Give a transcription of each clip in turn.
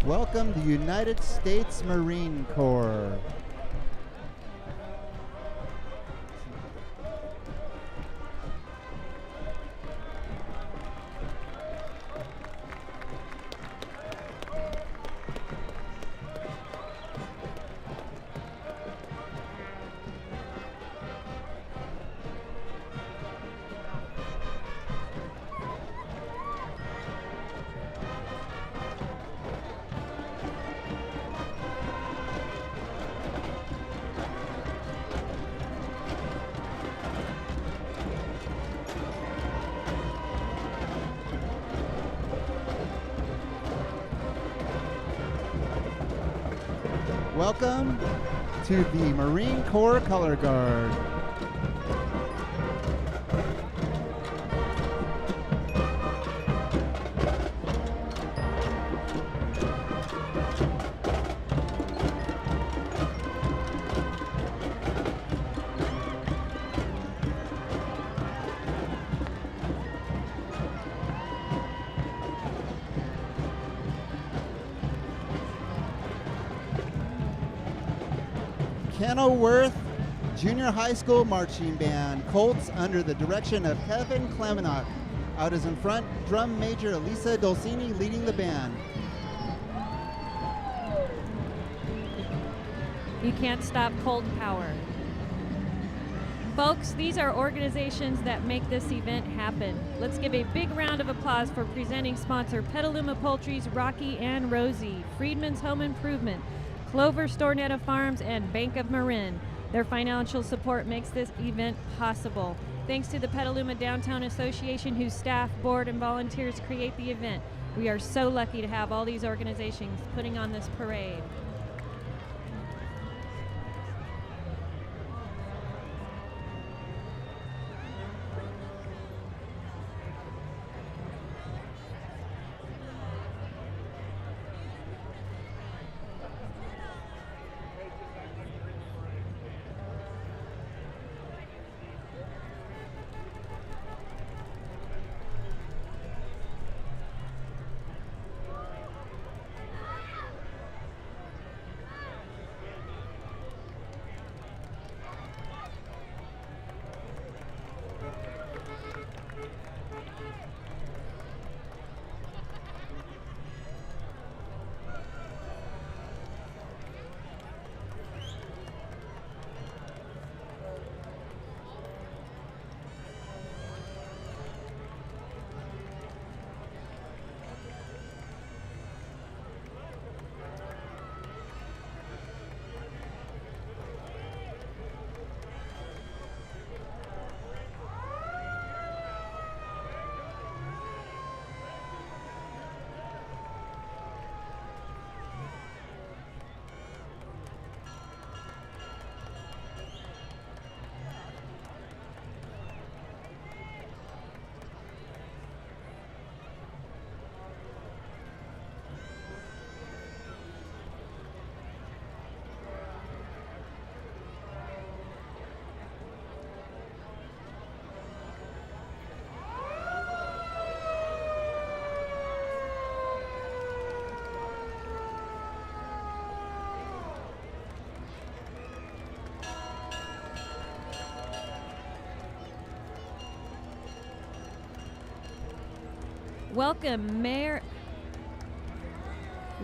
Welcome the United States Marine Corps. Welcome to the Marine Corps Color Guard. Kenilworth Junior High School Marching Band, Colts under the direction of Kevin Klemenach. Out is in front, Drum Major Elisa Dolcini leading the band. You can't stop cold power. Folks, these are organizations that make this event happen. Let's give a big round of applause for presenting sponsor Petaluma Poultry's Rocky and Rosie, Friedman's Home Improvement, Clover Stornetta Farms, and Bank of Marin. Their financial support makes this event possible. Thanks to the Petaluma Downtown Association, whose staff, board, and volunteers create the event. We are so lucky to have all these organizations putting on this parade.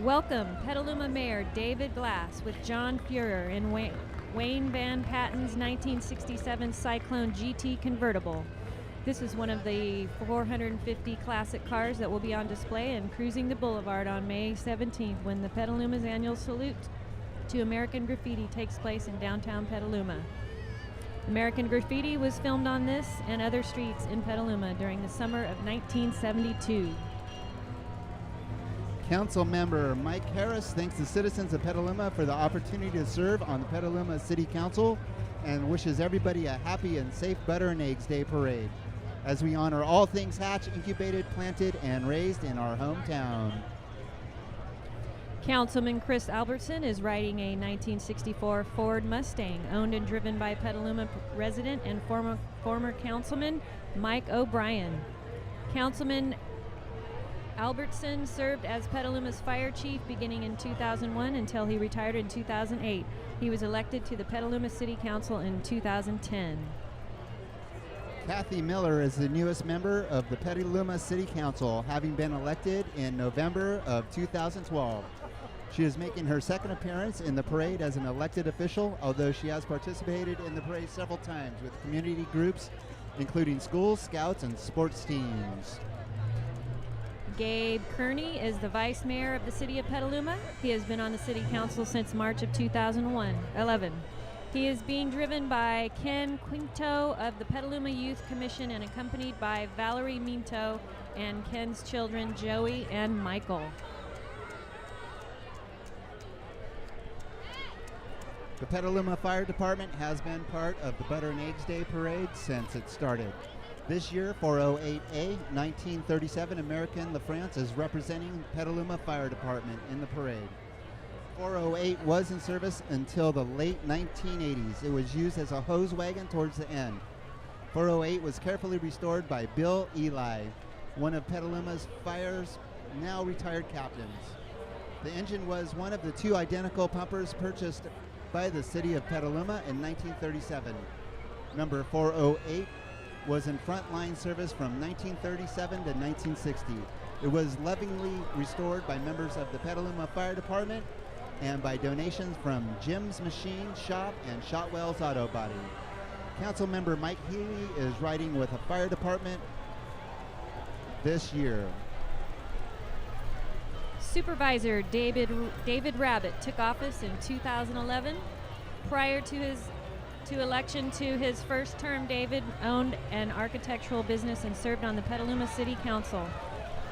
Welcome, Petaluma Mayor David Glass with John Fuhrer in Wayne Van Patten's 1967 Cyclone GT convertible. This is one of the 450 classic cars that will be on display and cruising the boulevard on May 17th when the Petaluma's annual salute to American Graffiti takes place in downtown Petaluma. American Graffiti was filmed on this and other streets in Petaluma during the summer of 1972. Council Member Mike Harris thanks the citizens of Petaluma for the opportunity to serve on the Petaluma City Council and wishes everybody a happy and safe Butter and Eggs Day parade as we honor all things hatched, incubated, planted, and raised in our hometown. Councilman Chris Albertson is riding a 1964 Ford Mustang owned and driven by Petaluma resident and former Councilman Mike O'Brien. Councilman Albertson served as Petaluma's fire chief beginning in 2001 until he retired in 2008. He was elected to the Petaluma City Council in 2010. Kathy Miller is the newest member of the Petaluma City Council, having been elected in November of 2012. She is making her second appearance in the parade as an elected official, although she has participated in the parade several times with community groups, including schools, scouts, and sports teams. Gabe Kearney is the vice mayor of the city of Petaluma. He has been on the city council since March of 2011. He is being driven by Ken Quinto of the Petaluma Youth Commission and accompanied by Valerie Minto and Ken's children Joey and Michael. The Petaluma Fire Department has been part of the Butter and Eggs Day Parade since it started. This year, 408A 1937 American LaFrance is representing Petaluma Fire Department in the parade. 408 was in service until the late 1980s. It was used as a hose wagon towards the end. 408 was carefully restored by Bill Eli, one of Petaluma's fire's now retired captains. The engine was one of the two identical pumpers purchased by the city of Petaluma in 1937. Number 408 was in frontline service from 1937 to 1960. It was lovingly restored by members of the Petaluma Fire Department and by donations from Jim's Machine Shop and Shotwell's Auto Body. Councilmember Mike Healy is riding with the fire department this year. Supervisor David Rabbit took office in 2011. Prior to election to his first term, David owned an architectural business and served on the Petaluma City Council.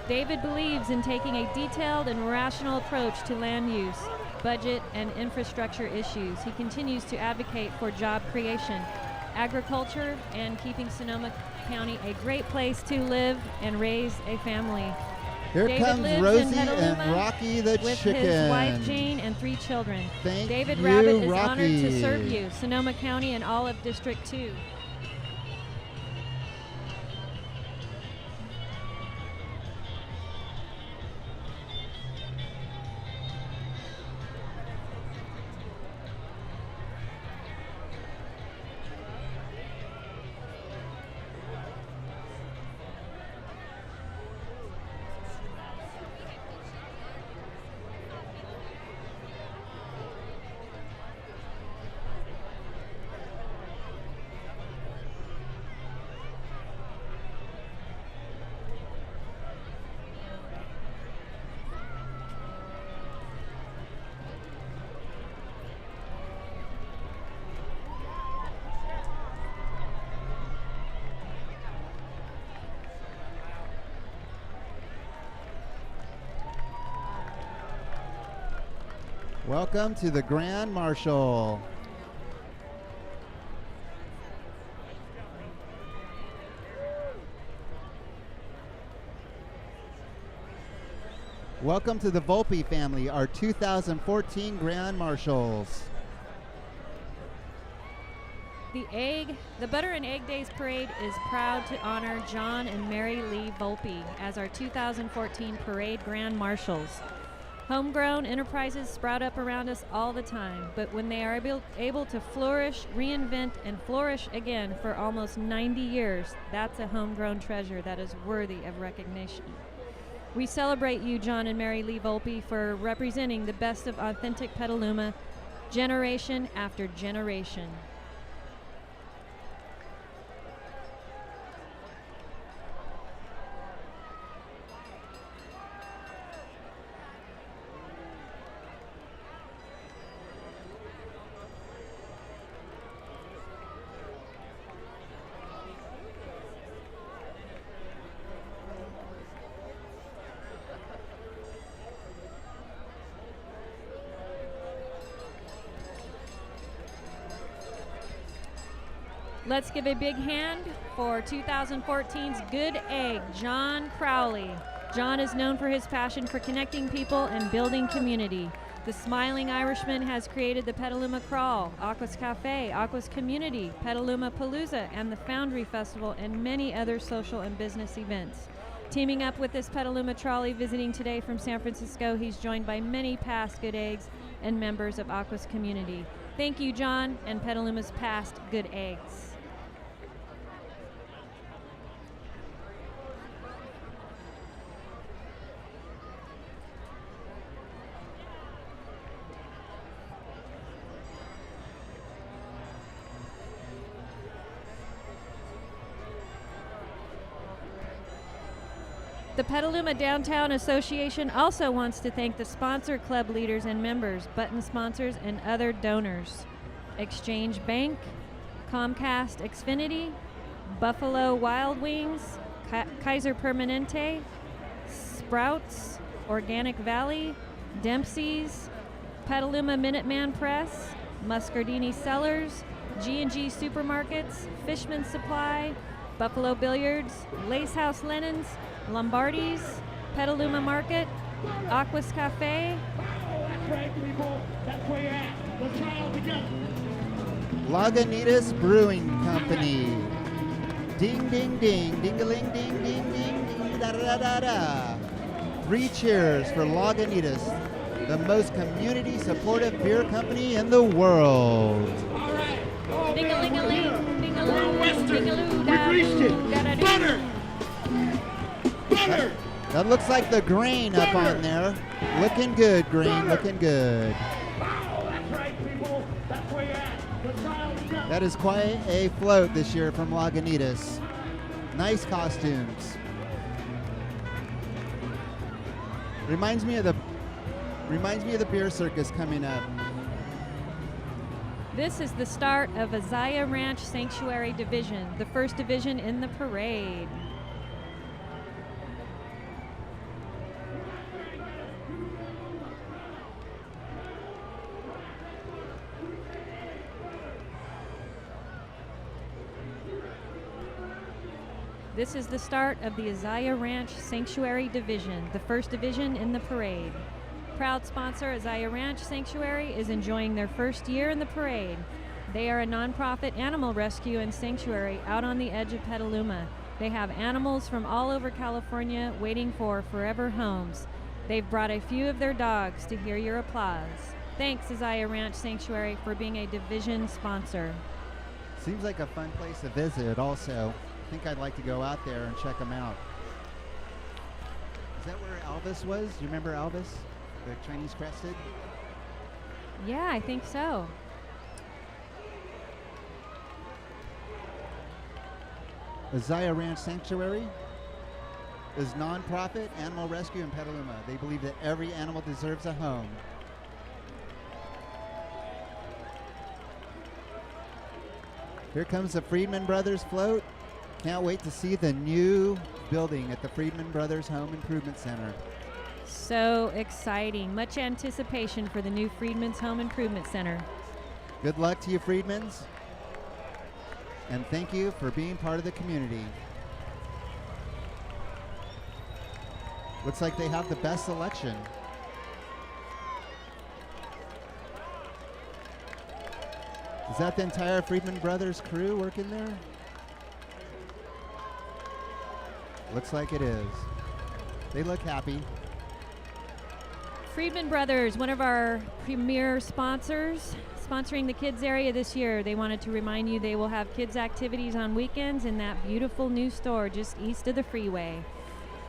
David believes in taking a detailed and rational approach to land use, budget, and infrastructure issues. He continues to advocate for job creation, agriculture, and keeping Sonoma County a great place to live and raise a family. Here David comes lives Rosie in Petaluma and Rocky the with chicken. his wife Jane and 3 children. Thank David you, Rabbit is Rocky. honored to serve you, Sonoma County and all of District 2. Welcome to the Grand Marshal. Welcome to the Volpe family, our 2014 Grand Marshals. The Butter and Egg Days Parade is proud to honor John and Mary Lee Volpe as our 2014 Parade Grand Marshals. Homegrown enterprises sprout up around us all the time, but when they are able to flourish, reinvent, and flourish again for almost 90 years, that's a homegrown treasure that is worthy of recognition. We celebrate you, John and Mary Lee Volpe, for representing the best of authentic Petaluma, generation after generation. Let's give a big hand for 2014's Good Egg, John Crowley. John is known for his passion for connecting people and building community. The Smiling Irishman has created the Petaluma Crawl, Aquas Cafe, Aquas Community, Petaluma Palooza, and the Foundry Festival, and many other social and business events. Teaming up with this Petaluma trolley visiting today from San Francisco, he's joined by many past Good Eggs and members of Aqua's community. Thank you, John, and Petaluma's past Good Eggs. The Petaluma Downtown Association also wants to thank the sponsor club leaders and members, button sponsors, and other donors. Exchange Bank, Comcast Xfinity, Buffalo Wild Wings, Kaiser Permanente, Sprouts, Organic Valley, Dempsey's, Petaluma Minuteman Press, Muscardini Cellars, G&G Supermarkets, Fishman Supply, Buffalo Billiards, Lace House Linens, Lombardi's, Petaluma Market, Aqua's Cafe. That's right, people. That's where you're at. Let's try all together. Lagunitas Brewing Company. Ding, ding, ding, ding-a-ling, ding, ding, ding, ding, da-da-da-da-da. 3 cheers for Lagunitas, the most community-supportive beer company in the world. All right. Oh, Ding-a-ling-a-ling, ding-a-loo, Western. ding-a-loo, We greased it. da-da-doo. Butter. Butter. That looks like the grain up on there. Looking good, grain, looking good. Wow, that's right, people. That's where you're at. Let's try all together. That is quite a float this year from Lagunitas. Nice costumes. Reminds me of the beer circus coming up. This is the start of Azaya Ranch Sanctuary Division, the first division in the parade. This is the start of the Azaya Ranch Sanctuary Division, the first division in the parade. Proud sponsor Azaya Ranch Sanctuary is enjoying their first year in the parade. They are a nonprofit animal rescue and sanctuary out on the edge of Petaluma. They have animals from all over California waiting for forever homes. They've brought a few of their dogs to hear your applause. Thanks, Azaya Ranch Sanctuary, for being a division sponsor. Seems like a fun place to visit also. I think I'd like to go out there and check them out. Is that where Elvis was? Do you remember Elvis? The Chinese crested? Yeah, I think so. Azaya Ranch Sanctuary is nonprofit animal rescue in Petaluma. They believe that every animal deserves a home. Here comes the Friedman Brothers float. Can't wait to see the new building at the Friedman Brothers Home Improvement Center. So exciting. Much anticipation for the new Freedman's Home Improvement Center. Good luck to you, Friedmans. And thank you for being part of the community. Looks like they have the best selection. Is that the entire Friedman Brothers crew working there? Looks like it is. They look happy. Friedman Brothers, one of our premier sponsors, sponsoring the kids area this year. They wanted to remind you they will have kids activities on weekends in that beautiful new store just east of the freeway.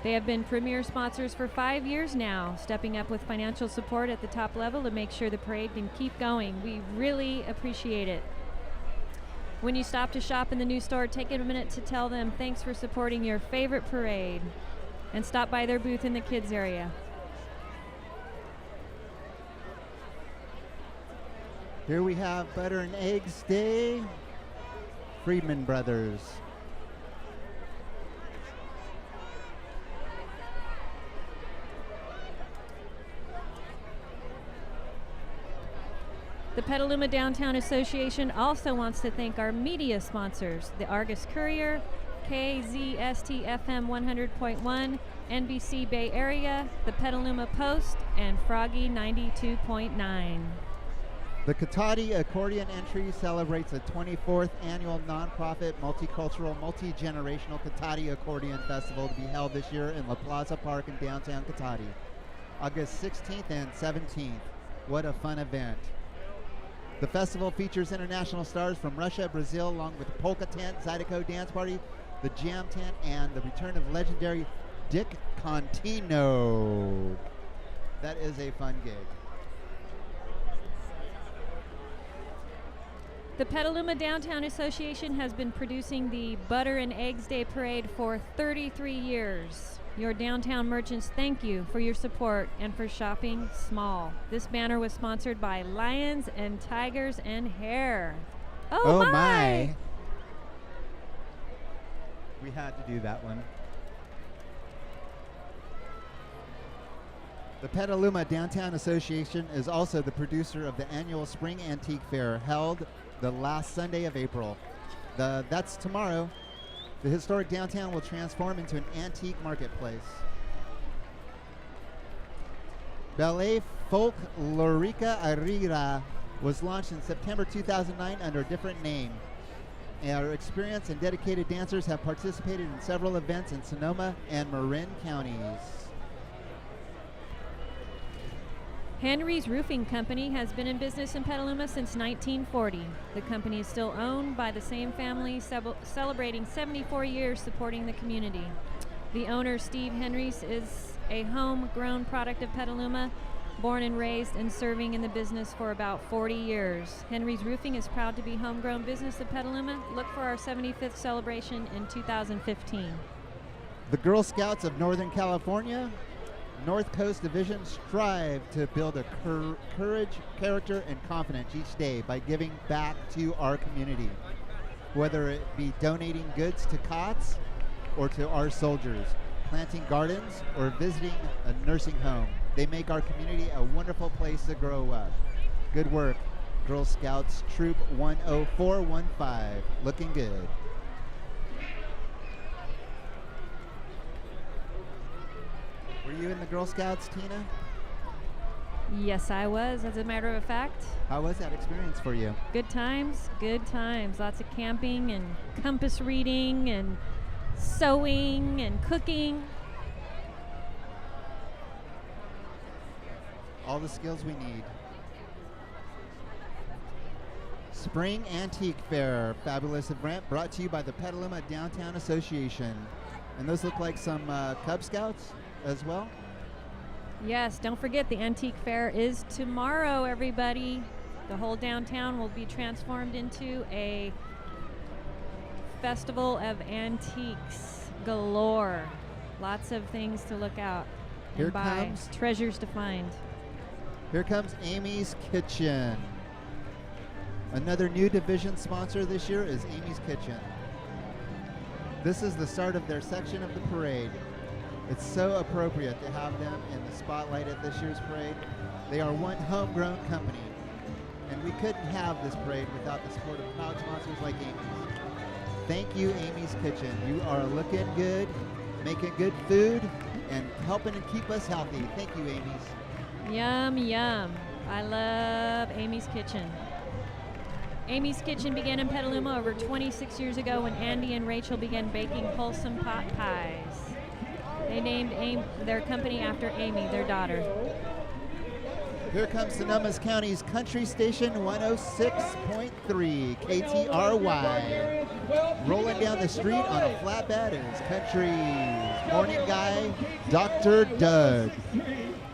They have been premier sponsors for 5 years now, stepping up with financial support at the top level to make sure the parade can keep going. We really appreciate it. When you stop to shop in the new store, take a minute to tell them thanks for supporting your favorite parade and stop by their booth in the kids area. Here we have Butter and Eggs Day. Friedman Brothers. The Petaluma Downtown Association also wants to thank our media sponsors, the Argus Courier, KZST FM 100.1, NBC Bay Area, the Petaluma Post, and Froggy 92.9. The Katati Accordion Entry celebrates the 24th annual nonprofit multicultural, multi-generational Katati Accordion Festival to be held this year in La Plaza Park in downtown Katati, August 16th and 17th. What a fun event. The festival features international stars from Russia, Brazil, along with the Polka Tent, Zydeco Dance Party, the Jam Tent, and the return of legendary Dick Contino. That is a fun gig. The Petaluma Downtown Association has been producing the Butter and Eggs Day Parade for 33 years. Your downtown merchants thank you for your support and for shopping small. This banner was sponsored by Lions and Tigers and Hair. Oh my! We had to do that one. The Petaluma Downtown Association is also the producer of the annual Spring Antique Fair held the last Sunday of April. That's tomorrow. The historic downtown will transform into an antique marketplace. Ballet Folklorica Arira was launched in September 2009 under a different name. Our experienced and dedicated dancers have participated in several events in Sonoma and Marin counties. Henry's Roofing Company has been in business in Petaluma since 1940. The company is still owned by the same family, celebrating 74 years supporting the community. The owner, Steve Henrys, is a homegrown product of Petaluma, born and raised and serving in the business for about 40 years. Henry's Roofing is proud to be homegrown business of Petaluma. Look for our 75th celebration in 2015. The Girl Scouts of Northern California North Coast Division strive to build a courage, character, and confidence each day by giving back to our community, whether it be donating goods to COTS or to our soldiers, planting gardens, or visiting a nursing home. They make our community a wonderful place to grow up. Good work, Girl Scouts Troop 10415. Looking good. Were you in the Girl Scouts, Tina? Yes, I was, as a matter of fact. How was that experience for you? Good times, good times. Lots of camping and compass reading and sewing and cooking. All the skills we need. Spring Antique Fair, fabulous event brought to you by the Petaluma Downtown Association. And those look like some Cub Scouts as well? Yes, don't forget the Antique Fair is tomorrow, everybody. The whole downtown will be transformed into a festival of antiques galore. Lots of things to look out and buy. Treasures to find. Here comes Amy's Kitchen. Another new division sponsor this year is Amy's Kitchen. This is the start of their section of the parade. It's so appropriate to have them in the spotlight at this year's parade. They are one homegrown company, and we couldn't have this parade without the support of proud sponsors like Amy's. Thank you, Amy's Kitchen. You are looking good, making good food, and helping to keep us healthy. Thank you, Amy's. Yum, yum. I love Amy's Kitchen. Amy's Kitchen began in Petaluma over 26 years ago when Andy and Rachel began baking wholesome pot pies. They named their company after Amy, their daughter. Here comes Sonoma County's Country Station 106.3 KTRY. Rolling down the street on a flatbed is Country's morning guy, Dr. Doug.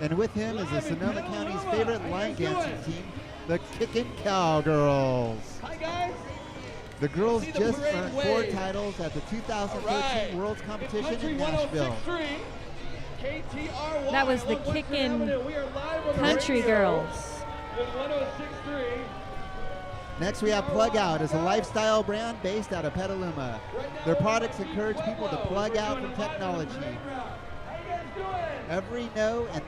And with him is the Sonoma County's favorite line dancing team, the Kickin' Cowgirls. Hi, guys. The girls just earned 4 titles at the 2013 World's Competition in Nashville. That was the Kickin' Country Girls. Next we have Plug Out as a lifestyle brand based out of Petaluma. Their products encourage people to plug out from technology. Every now and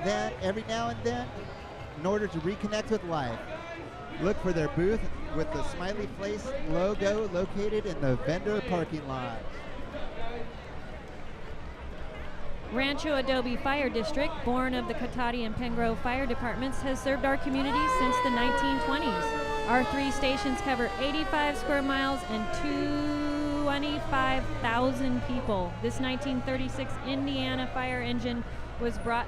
then, in order to reconnect with life. Look for their booth with the smiley face logo located in the vendor parking lot. Rancho Adobe Fire District, born of the Cotati and Pengrove Fire Departments, has served our community since the 1920s. Our 3 stations cover 85 square miles and 25,000 people. This 1936 Indiana fire engine was bought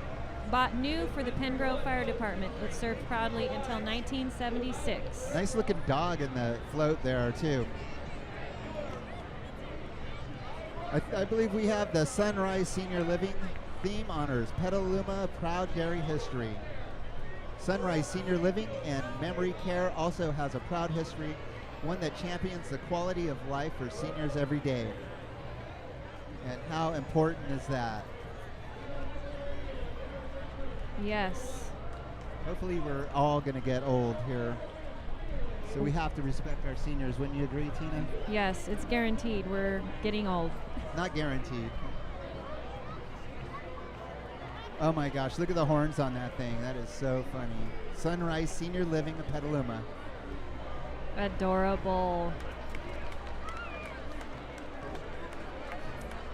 new for the Pengrove Fire Department. It served proudly until 1976. Nice looking dog in the float there too. I believe we have the Sunrise Senior Living theme honors Petaluma Proud Dairy History. Sunrise Senior Living and Memory Care also has a proud history, one that champions the quality of life for seniors every day. And how important is that? Yes. Hopefully we're all going to get old here. So we have to respect our seniors. Wouldn't you agree, Tina? Yes, it's guaranteed. We're getting old. Not guaranteed. Oh my gosh, look at the horns on that thing. That is so funny. Sunrise Senior Living of Petaluma. Adorable.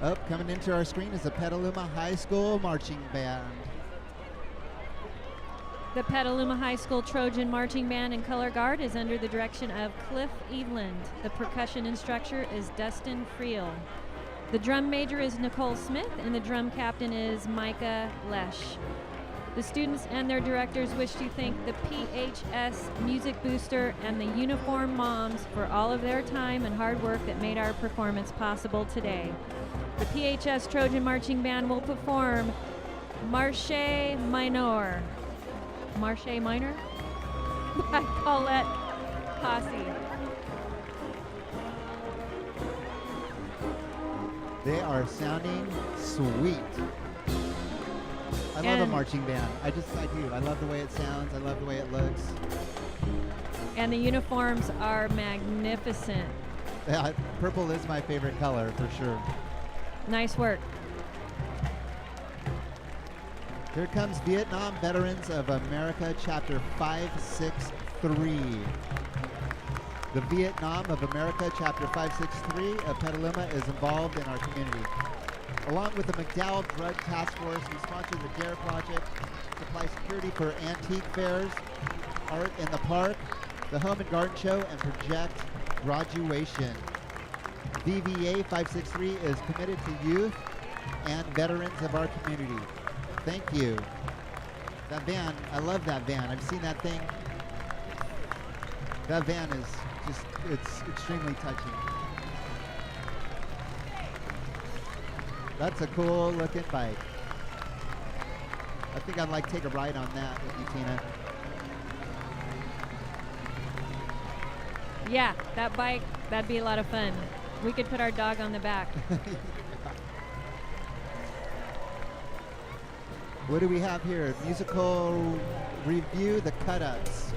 Up, coming into our screen is the Petaluma High School Marching Band. The Petaluma High School Trojan Marching Band and Color Guard is under the direction of Cliff Eveland. The percussion instructor is Dustin Friel. The drum major is Nicole Smith, and the drum captain is Micah Lesh. The students and their directors wish to thank the PHS Music Booster and the Uniform Moms for all of their time and hard work that made our performance possible today. The PHS Trojan Marching Band will perform Marche Minor. Marche Minor? By Paulette Posse. They are sounding sweet. I love a marching band. I do. I love the way it sounds. I love the way it looks. And the uniforms are magnificent. Yeah, purple is my favorite color for sure. Nice work. Here comes Vietnam Veterans of America, Chapter 563. The Vietnam of America, Chapter 563 of Petaluma is involved in our community. Along with the McDowell Drug Task Force, we sponsor the DARE Project, supply security for antique fairs, art in the park, the Home and Garden Show, and project graduation. VVA 563 is committed to youth and veterans of our community. Thank you. That van, I love that van. I've seen that thing. That van is just, it's extremely touching. That's a cool looking bike. I think I'd like to take a ride on that with you, Tina. Yeah, that bike, that'd be a lot of fun. We could put our dog on the back. What do we have here? Musical review, the Cut-Ups.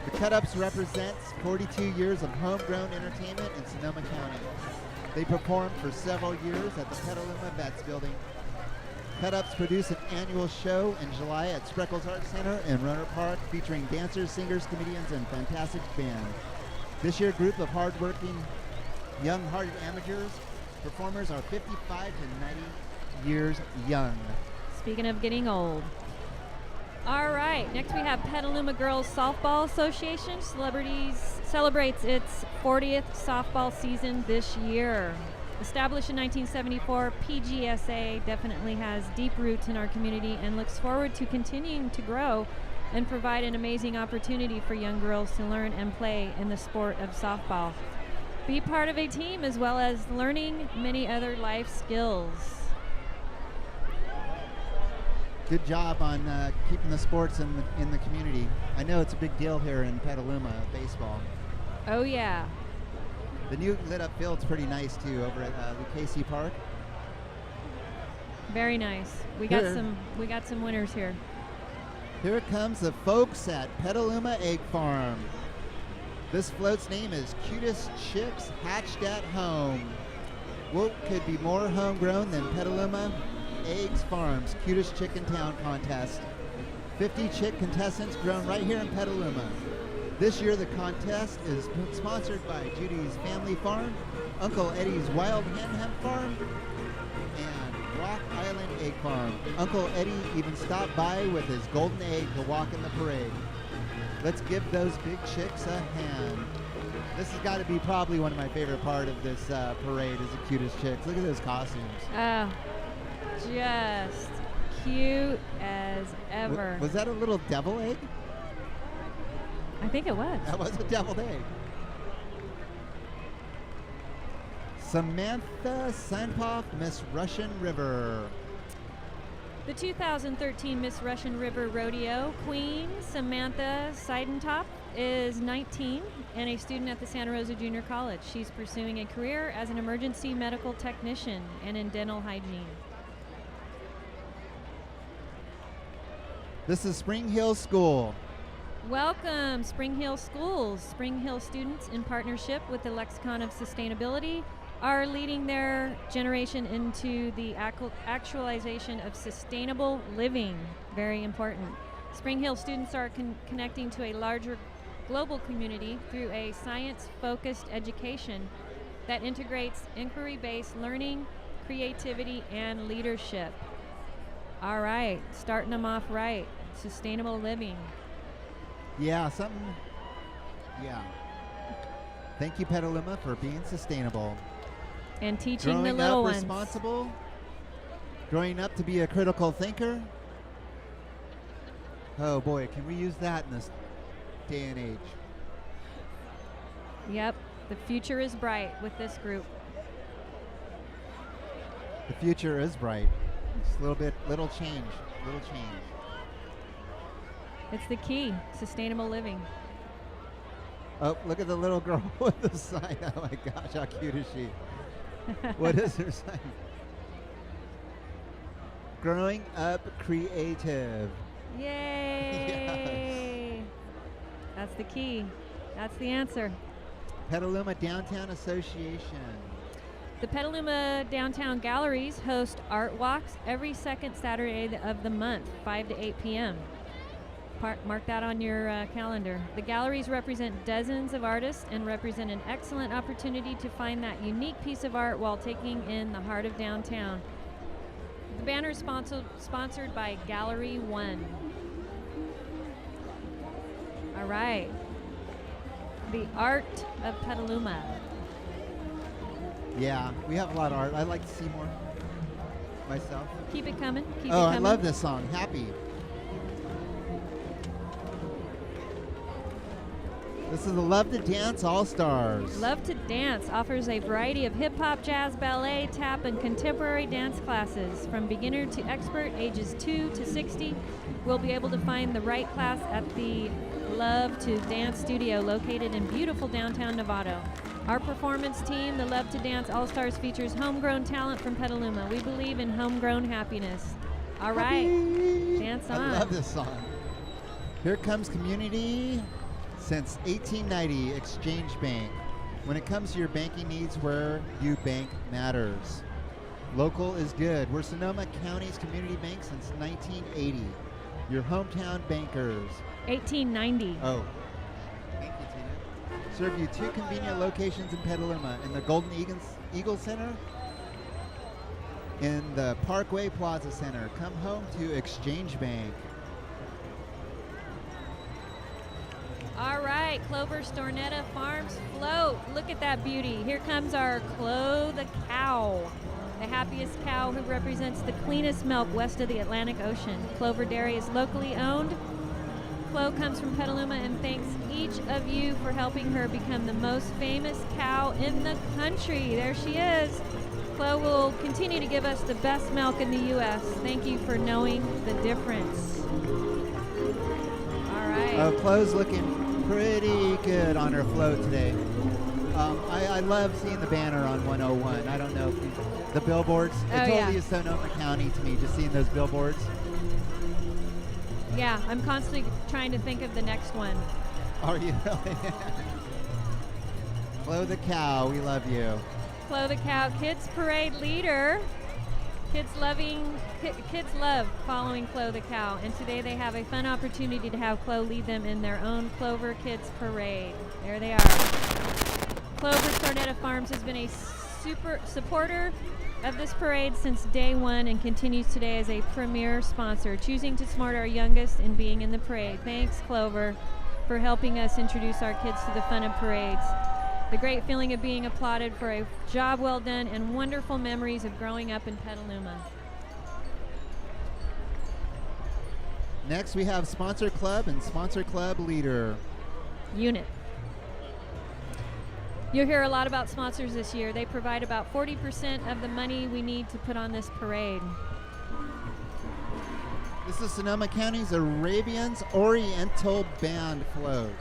The Cut-Ups represents 42 years of homegrown entertainment in Sonoma County. They performed for several years at the Petaluma Vets Building. Cut-Ups produce an annual show in July at Spreckles Art Center in Rohnert Park featuring dancers, singers, comedians, and fantastic band. This year, a group of hardworking, young-hearted amateurs performers are 55 to 90 years young. Speaking of getting old. All right, next we have Petaluma Girls Softball Association celebrates its 40th softball season this year. Established in 1974, PGSA definitely has deep roots in our community and looks forward to continuing to grow and provide an amazing opportunity for young girls to learn and play in the sport of softball. Be part of a team as well as learning many other life skills. Good job on keeping the sports in the community. I know it's a big deal here in Petaluma, baseball. Oh yeah. The new lit up field's pretty nice too over at Lucchese Park. Very nice. We got some winners here. Here comes the folks at Petaluma Egg Farm. This float's name is Cutest Chicks Hatched at Home. What could be more homegrown than Petaluma Eggs Farm's Cutest Chick in Town contest? 50 chick contestants grown right here in Petaluma. This year the contest is sponsored by Judy's Family Farm, Uncle Eddie's Wild Hen Farm, and Island Egg Farm. Uncle Eddie even stopped by with his golden egg to walk in the parade. Let's give those big chicks a hand. This has got to be probably one of my favorite part of this parade is the cutest chicks. Look at those costumes. Oh, just cute as ever. Was that a little devil egg? I think it was. That was a deviled egg. Samantha Sandpoff, Miss Russian River. The 2013 Miss Russian River Rodeo Queen, Samantha Seidentop, is 19 and a student at the Santa Rosa Junior College. She's pursuing a career as an emergency medical technician and in dental hygiene. This is Spring Hill School. Welcome, Spring Hill Schools. Spring Hill students, in partnership with the Lexicon of Sustainability, are leading their generation into the actualization of sustainable living. Very important. Spring Hill students are connecting to a larger global community through a science-focused education that integrates inquiry-based learning, creativity, and leadership. All right, starting them off right. Sustainable living. Yeah, something. Yeah. Thank you, Petaluma, for being sustainable. And teaching Growing the little up ones. responsible. Growing up to be a critical thinker. Oh boy, can we use that in this day and age? Yep, the future is bright with this group. The future is bright. Just little change. It's the key, sustainable living. Oh, look at the little girl with the sign. Oh my gosh, how cute is she? What is her sign? Growing up creative. Yay! That's the key. That's the answer. Petaluma Downtown Association. The Petaluma Downtown Galleries host art walks every second Saturday of the month, 5 to 8 p.m. Mark that on your calendar. The galleries represent dozens of artists and represent an excellent opportunity to find that unique piece of art while taking in the heart of downtown. The banner is sponsored by Gallery One. All right. The art of Petaluma. Yeah, we have a lot of art. I'd like to see more myself. Keep it coming. Keep it Oh, coming. I love this song. Happy. This is the Love to Dance All-Stars. Love to Dance offers a variety of hip-hop, jazz, ballet, tap, and contemporary dance classes. From beginner to expert, ages 2 to 60, we'll be able to find the right class at the Love to Dance studio located in beautiful downtown Novato. Our performance team, the Love to Dance All-Stars, features homegrown talent from Petaluma. We believe in homegrown happiness. All right, dance on. I love this song. Here comes community. Since 1890, Exchange Bank. When it comes to your banking needs, where you bank matters. Local is good. We're Sonoma County's community bank since 1980. Your hometown bankers. 1890. Oh. Thank you, Tina. Serve you 2 convenient locations in Petaluma, in the Golden Eagle Center, in the Parkway Plaza Center. Come home to Exchange Bank. All right, Clover Stornetta Farms float. Look at that beauty. Here comes our Clo the cow, the happiest cow who represents the cleanest milk west of the Atlantic Ocean. Clover Dairy is locally owned. Clo comes from Petaluma and thanks each of you for helping her become the most famous cow in the country. There she is. Clo will continue to give us the best milk in the U.S. Thank you for knowing the difference. All right. Oh, Chloe's looking pretty good on her float today. I love seeing the banner on 101. I don't know if the billboards. It totally is Sonoma County to me, just seeing those billboards. Yeah, I'm constantly trying to think of the next one. Are you really? Chloe the cow, we love you. Chloe the cow, Kids Parade leader. Kids love following Chloe the cow, and today they have a fun opportunity to have Chloe lead them in their own Clover Kids Parade. There they are. Clover Stornetta Farms has been a super supporter of this parade since day one and continues today as a premier sponsor, choosing to support our youngest and being in the parade. Thanks, Clover, for helping us introduce our kids to the fun of parades. The great feeling of being applauded for a job well done and wonderful memories of growing up in Petaluma. Next, we have Sponsor Club and Sponsor Club Leader. Unit. You'll hear a lot about sponsors this year. They provide about 40% of the money we need to put on this parade. This is Sonoma County's Arabians Oriental Band float.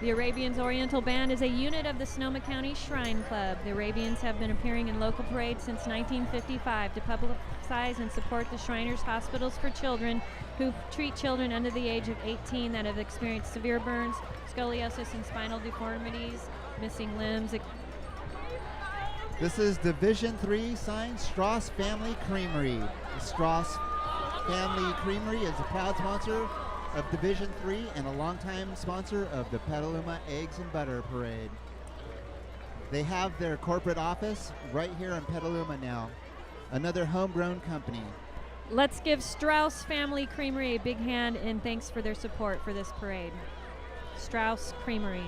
The Arabians Oriental Band is a unit of the Sonoma County Shrine Club. The Arabians have been appearing in local parades since 1955 to publicize and support the Shriners Hospitals for Children who treat children under the age of 18 that have experienced severe burns, scoliosis, and spinal deformities, missing limbs. This is Division 3 signed Strauss Family Creamery. The Strauss Family Creamery is a proud sponsor of Division 3 and a longtime sponsor of the Petaluma Eggs and Butter Parade. They have their corporate office right here in Petaluma now. Another homegrown company. Let's give Strauss Family Creamery a big hand and thanks for their support for this parade. Strauss Creamery.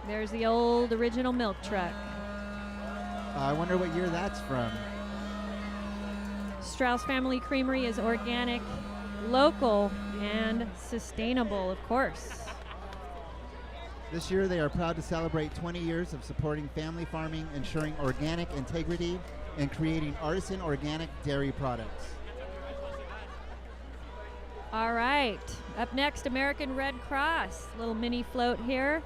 There's the old original milk truck. I wonder what year that's from. Strauss Family Creamery is organic, local, and sustainable, of course. This year they are proud to celebrate 20 years of supporting family farming, ensuring organic integrity, and creating artisan organic dairy products. All right, up next, American Red Cross. Little mini float here.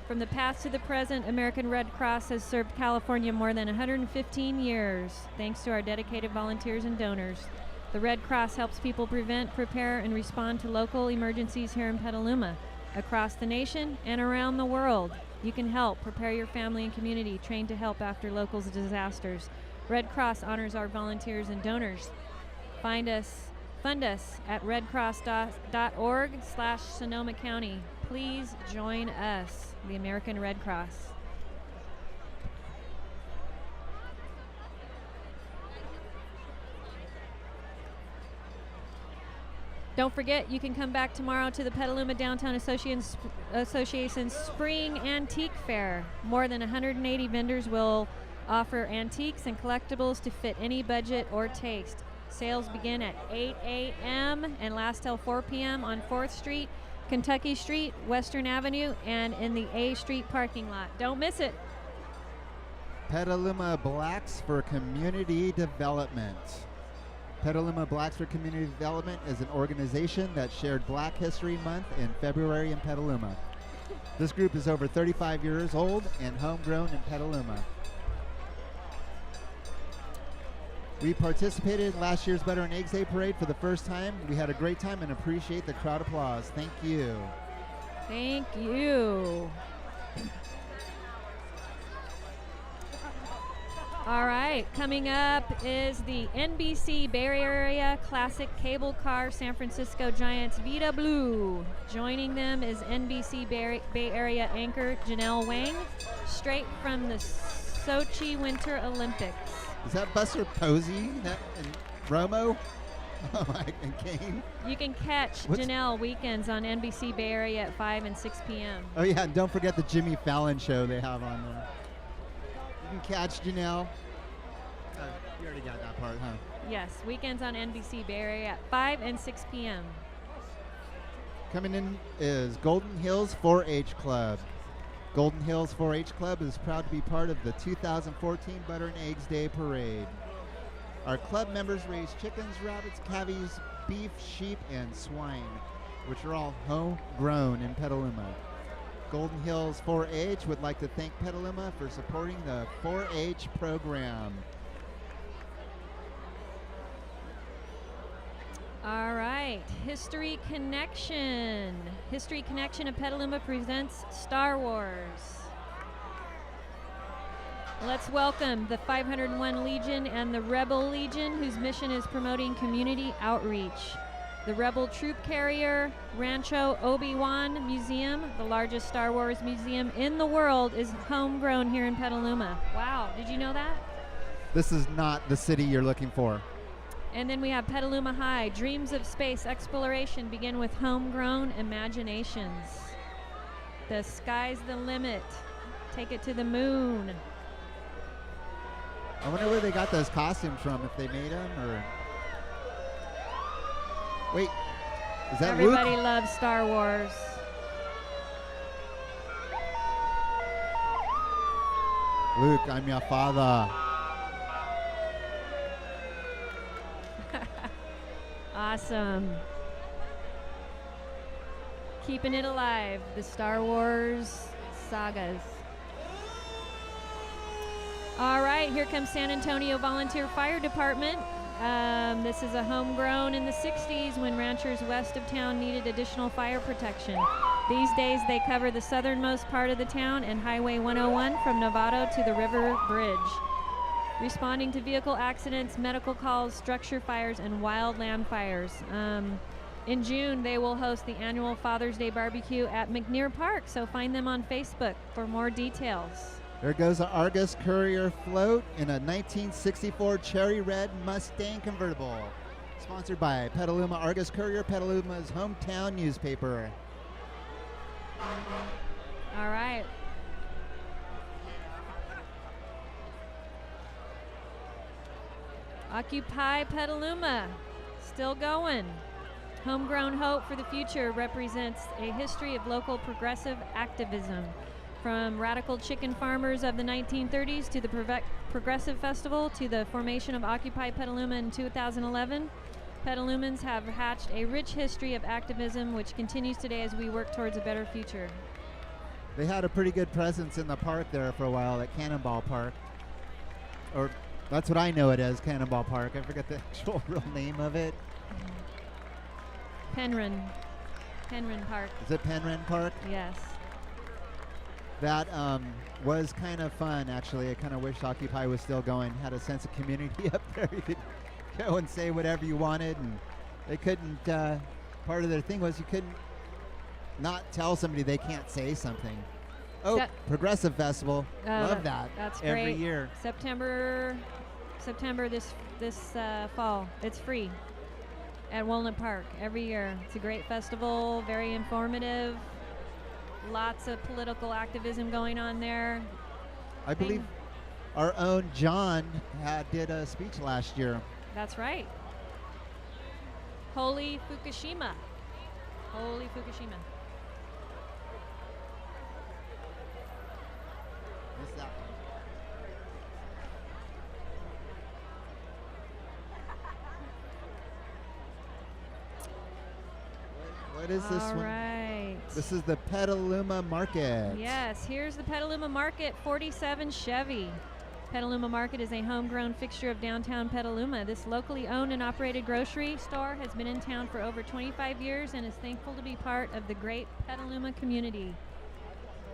From the past to the present, American Red Cross has served California more than 115 years, thanks to our dedicated volunteers and donors. The Red Cross helps people prevent, prepare, and respond to local emergencies here in Petaluma, across the nation, and around the world. You can help prepare your family and community, trained to help after local disasters. Red Cross honors our volunteers and donors. Fund us at redcross.org/Sonoma County. Please join us, the American Red Cross. Don't forget, you can come back tomorrow to the Petaluma Downtown Association's Spring Antique Fair. More than 180 vendors will offer antiques and collectibles to fit any budget or taste. Sales begin at 8 a.m. and last till 4 p.m. on 4th Street, Kentucky Street, Western Avenue, and in the A Street parking lot. Don't miss it. Petaluma Blacks for Community Development. Petaluma Blacks for Community Development is an organization that shared Black History Month in February in Petaluma. This group is over 35 years old and homegrown in Petaluma. We participated in last year's Butter and Eggs Day Parade for the first time. We had a great time and appreciate the crowd applause. Thank you. Thank you. All right, coming up is the NBC Bay Area Classic Cable Car San Francisco Giants Vida Blue. Joining them is NBC Bay Area anchor Janelle Wang, straight from the Sochi Winter Olympics. Is that Buster Posey and Romo? And Kane? You can catch Janelle weekends on NBC Bay Area at 5 and 6 p.m. Oh yeah, and don't forget the Jimmy Fallon show they have on there. You can catch Janelle. You already got that part, huh? Yes, weekends on NBC Bay Area at 5 and 6 p.m. Coming in is Golden Hills 4-H Club. Golden Hills 4-H Club is proud to be part of the 2014 Butter and Eggs Day Parade. Our club members raise chickens, rabbits, cavies, beef, sheep, and swine, which are all homegrown in Petaluma. Golden Hills 4-H would like to thank Petaluma for supporting the 4-H program. All right, History Connection. History Connection of Petaluma presents Star Wars. Let's welcome the 501 Legion and the Rebel Legion, whose mission is promoting community outreach. The Rebel Troop Carrier Rancho Obi-Wan Museum, the largest Star Wars museum in the world, is homegrown here in Petaluma. Wow, did you know that? This is not the city you're looking for. And then we have Petaluma High. Dreams of space exploration begin with homegrown imaginations. The sky's the limit. Take it to the moon. I wonder where they got those costumes from, if they made them or... Wait, is that Everybody Luke? loves Star Wars. Luke, I'm your father. Awesome. Keeping it alive, the Star Wars sagas. All right, here comes San Antonio Volunteer Fire Department. This is a homegrown in the 60s when ranchers west of town needed additional fire protection. These days they cover the southernmost part of the town and Highway 101 from Novato to the River Bridge, responding to vehicle accidents, medical calls, structure fires, and wildland fires. In June, they will host the annual Father's Day barbecue at McNear Park, so find them on Facebook for more details. There goes the Argus Courier float in a 1964 cherry red Mustang convertible. Sponsored by Petaluma Argus Courier, Petaluma's hometown newspaper. All right. Occupy Petaluma, still going. Homegrown Hope for the Future represents a history of local progressive activism. From radical chicken farmers of the 1930s to the Progressive Festival to the formation of Occupy Petaluma in 2011, Petalumans have hatched a rich history of activism which continues today as we work towards a better future. They had a pretty good presence in the park there for a while at Cannonball Park. Or that's what I know it as, Cannonball Park. I forget the actual real name of it. Penryn Park. Is it Penryn Park? Yes. That was kind of fun, actually. I kind of wish Occupy was still going. Had a sense of community up there. You could go and say whatever you wanted, and they couldn't. Part of their thing was you couldn't not tell somebody they can't say something. Oh, Progressive Festival. Love that. That's every great. year. September this fall. It's free at Walnut Park every year. It's a great festival, very informative. Lots of political activism going on there. I believe our own John did a speech last year. That's right. Holy Fukushima. Holy Fukushima. Missed that one. What is this All one? right. This is the Petaluma Market. Yes, here's the Petaluma Market 47 Chevy. Petaluma Market is a homegrown fixture of downtown Petaluma. This locally owned and operated grocery store has been in town for over 25 years and is thankful to be part of the great Petaluma community.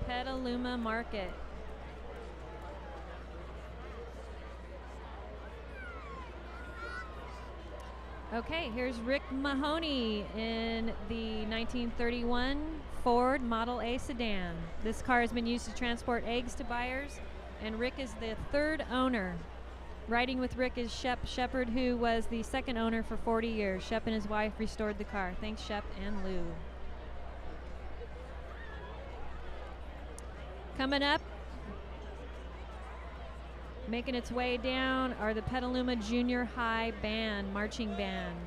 Petaluma Market. Okay, here's Rick Mahoney in the 1931 Ford Model A sedan. This car has been used to transport eggs to buyers, and Rick is the third owner. Riding with Rick is Shep Shepard, who was the second owner for 40 years. Shep and his wife restored the car. Thanks, Shep and Lou. Coming up, making its way down are the Petaluma Junior High Band, marching band.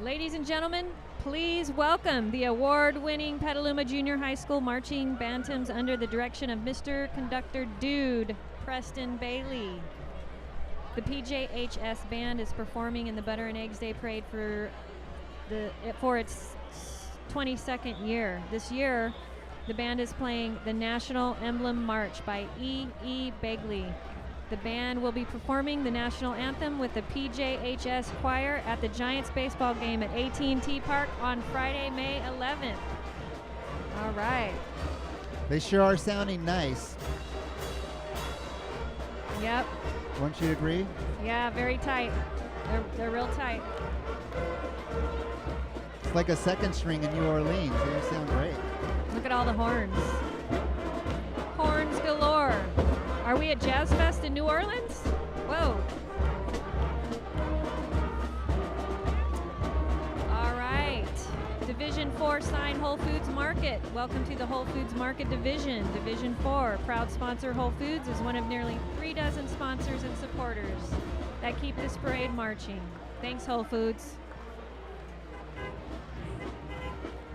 Ladies and gentlemen, please welcome the award-winning Petaluma Junior High School marching bantams under the direction of Mr. Conductor Dude, Preston Bailey. The PJHS band is performing in the Butter and Eggs Day Parade for its 22nd year. This year, the band is playing the National Emblem March by E. Begley. The band will be performing the national anthem with the PJHS Choir at the Giants baseball game at AT&T Park on Friday, May 11th. All right. They sure are sounding nice. Yep. Wouldn't you agree? Yeah, very tight. They're real tight. It's like a second string in New Orleans. They sound great. Look at all the horns. Horns galore. Are we at Jazz Fest in New Orleans? Whoa. All right. Division 4 sign Whole Foods Market. Welcome to the Whole Foods Market Division. Division 4, proud sponsor Whole Foods, is one of nearly 3 dozen sponsors and supporters that keep this parade marching. Thanks, Whole Foods.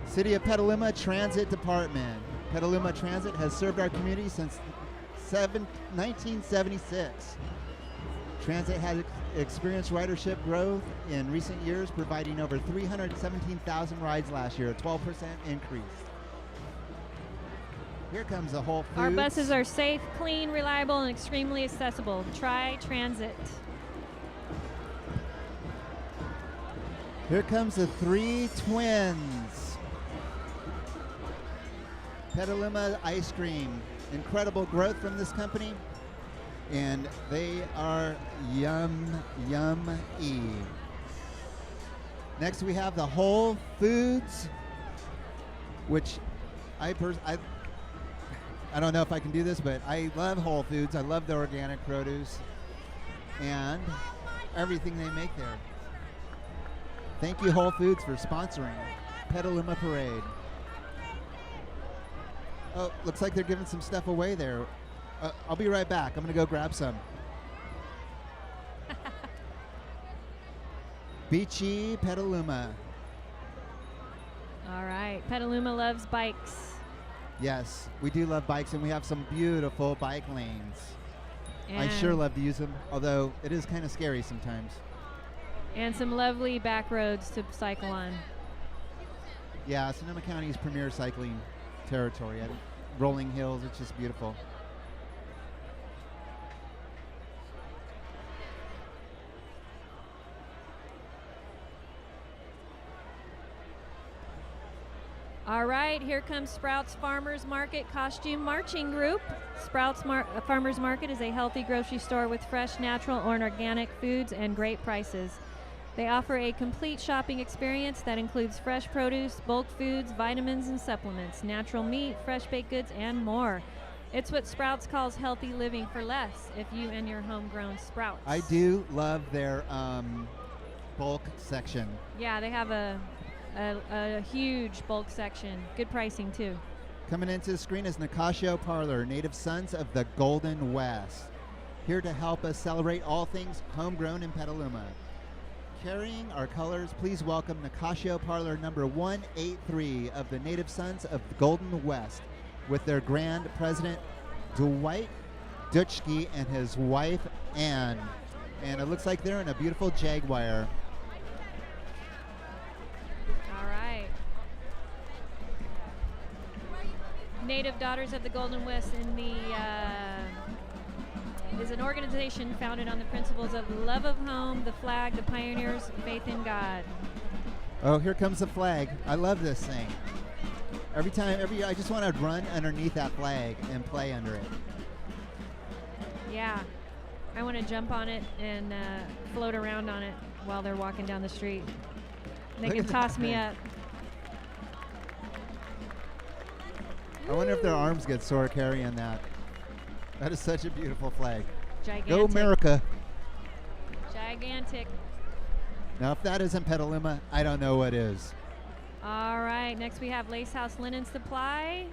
City of Petaluma Transit Department. Petaluma Transit has served our community since 1976. Transit has experienced ridership growth in recent years, providing over 317,000 rides last year, a 12% increase. Here comes the Whole Foods. Our buses are safe, clean, reliable, and extremely accessible. Try Transit. Here comes the Three Twins. Petaluma Ice Cream. Incredible growth from this company, and they are yum-y. Next we have the Whole Foods, which I don't know if I can do this, but I love Whole Foods. I love the organic produce and everything they make there. Thank you, Whole Foods, for sponsoring Petaluma Parade. Oh, looks like they're giving some stuff away there. I'll be right back. I'm going to go grab some. Beachy Petaluma. All right. Petaluma loves bikes. Yes, we do love bikes, and we have some beautiful bike lanes. I And- sure love to use them, although it is kind of scary sometimes. And some lovely back roads to cycle on. Yeah, Sonoma County's premier cycling territory. Rolling hills, it's just beautiful. All right, here comes Sprouts Farmers Market Costume Marching Group. Sprouts Farmers Market is a healthy grocery store with fresh, natural, or organic foods and great prices. They offer a complete shopping experience that includes fresh produce, bulk foods, vitamins and supplements, natural meat, fresh baked goods, and more. It's what Sprouts calls healthy living for less if you and your homegrown Sprouts. I do love their bulk section. Yeah, they have a huge bulk section. Good pricing, too. Coming into the screen is Nicasio Parlor, Native Sons of the Golden West. Here to help us celebrate all things homegrown in Petaluma. Carrying our colors, please welcome Nicasio Parlor number 183 of the Native Sons of the Golden West with their Grand President Dwight Dutchke and his wife Ann. And it looks like they're in a beautiful Jaguar. All right. Native Daughters of the Golden West is an organization founded on the principles of love of home, the flag, the pioneers, faith in God. Oh, here comes the flag. I love this thing. Every year, I just want to run underneath that flag and play under it. Yeah. I want to jump on it and float around on it while they're walking down the street. They Look can at toss that me thing. up. I wonder if their arms get sore carrying that. That is such a beautiful flag. Gigantic. Go America. Gigantic. Now, if that isn't Petaluma, I don't know what is. All right, next we have Lace House Linen Supply.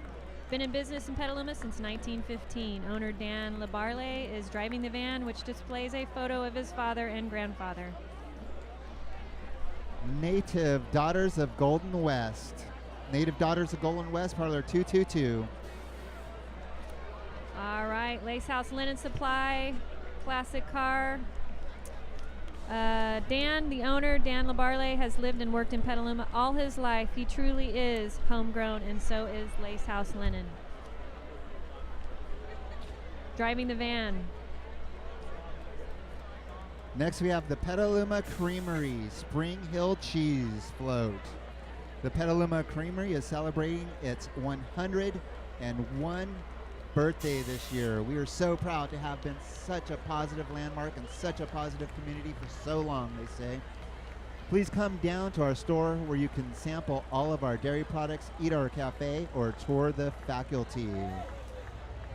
Been in business in Petaluma since 1915. Owner Dan LaBarle is driving the van, which displays a photo of his father and grandfather. Native Daughters of Golden West. Native Daughters of Golden West, Parlor 222. All right, Lace House Linen Supply, classic car. Dan, the owner, Dan LaBarle, has lived and worked in Petaluma all his life. He truly is homegrown, and so is Lace House Linen. Driving the van. Next, we have the Petaluma Creamery Spring Hill Cheese Float. The Petaluma Creamery is celebrating its 101 birthday this year. We are so proud to have been such a positive landmark and such a positive community for so long, they say. Please come down to our store where you can sample all of our dairy products, eat our cafe, or tour the faculty.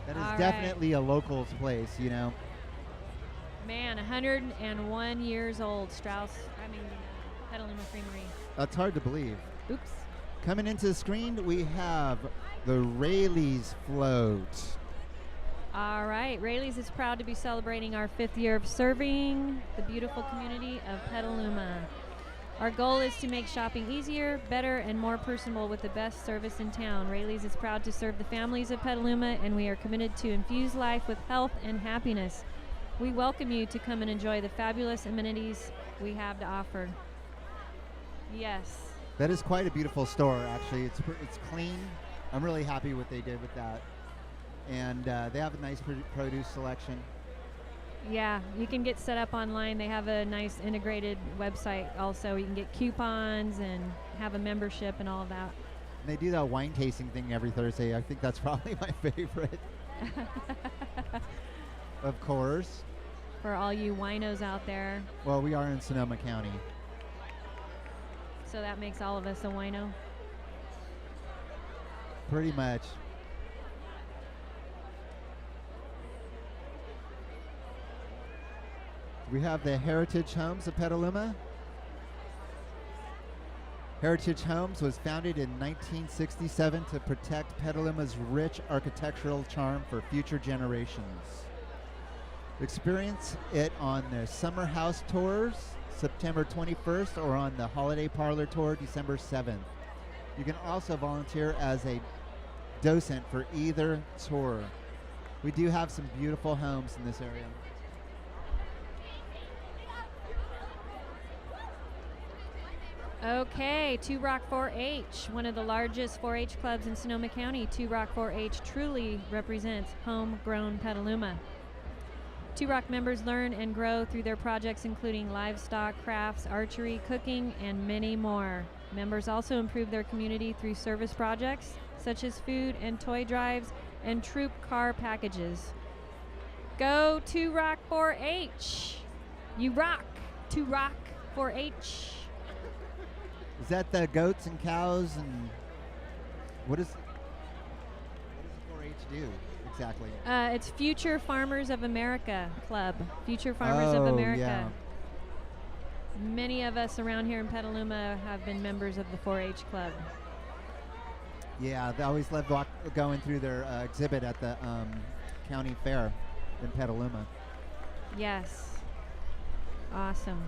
That is definitely a locals place, you know. Man, 101 years old, Petaluma Creamery. That's hard to believe. Oops. Coming into the screen, we have the Rayleigh's Float. All right, Rayleigh's is proud to be celebrating our 5th year of serving the beautiful community of Petaluma. Our goal is to make shopping easier, better, and more personable with the best service in town. Rayleigh's is proud to serve the families of Petaluma, and we are committed to infuse life with health and happiness. We welcome you to come and enjoy the fabulous amenities we have to offer. Yes. That is quite a beautiful store, actually. It's clean. I'm really happy what they did with that. And they have a nice produce selection. Yeah, you can get set up online. They have a nice integrated website also. You can get coupons and have a membership and all of that. And they do that wine tasting thing every Thursday. I think that's probably my favorite. Of course. For all you winos out there. Well, we are in Sonoma County. So that makes all of us a wino? Pretty much. We have the Heritage Homes of Petaluma. Heritage Homes was founded in 1967 to protect Petaluma's rich architectural charm for future generations. Experience it on their summer house tours, September 21st, or on the holiday parlor tour, December 7th. You can also volunteer as a docent for either tour. We do have some beautiful homes in this area. Okay, Two Rock 4-H, one of the largest 4-H clubs in Sonoma County. Two Rock 4-H truly represents homegrown Petaluma. Two Rock members learn and grow through their projects, including livestock, crafts, archery, cooking, and many more. Members also improve their community through service projects, such as food and toy drives and troop car packages. Go Two Rock 4-H. You rock. Two Rock 4-H. Is that the goats and cows and what does 4-H do exactly? It's Future Farmers of America Club. Future Farmers of America. Yeah. Many of us around here in Petaluma have been members of the 4-H club. Yeah, they always loved going through their exhibit at the county fair in Petaluma. Yes. Awesome.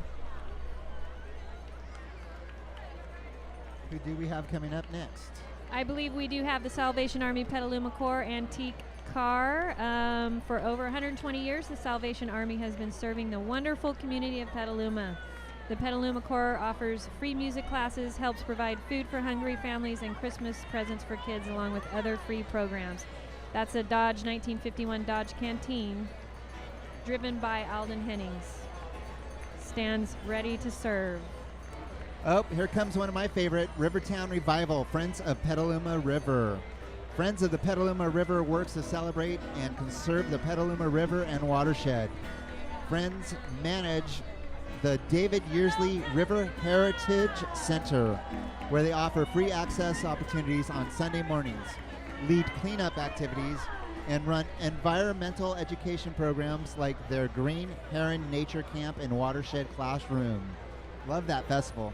Who do we have coming up next? I believe we do have the Salvation Army Petaluma Corps antique car. For over 120 years, the Salvation Army has been serving the wonderful community of Petaluma. The Petaluma Corps offers free music classes, helps provide food for hungry families, and Christmas presents for kids, along with other free programs. That's a Dodge 1951 Dodge Canteen, driven by Alden Hennings. Stands ready to serve. Oh, here comes one of my favorite, Rivertown Revival, Friends of Petaluma River. Friends of the Petaluma River works to celebrate and conserve the Petaluma River and watershed. Friends manage the David Yearsley River Heritage Center, where they offer free access opportunities on Sunday mornings, lead cleanup activities, and run environmental education programs like their Green Heron Nature Camp and Watershed Classroom. Love that festival.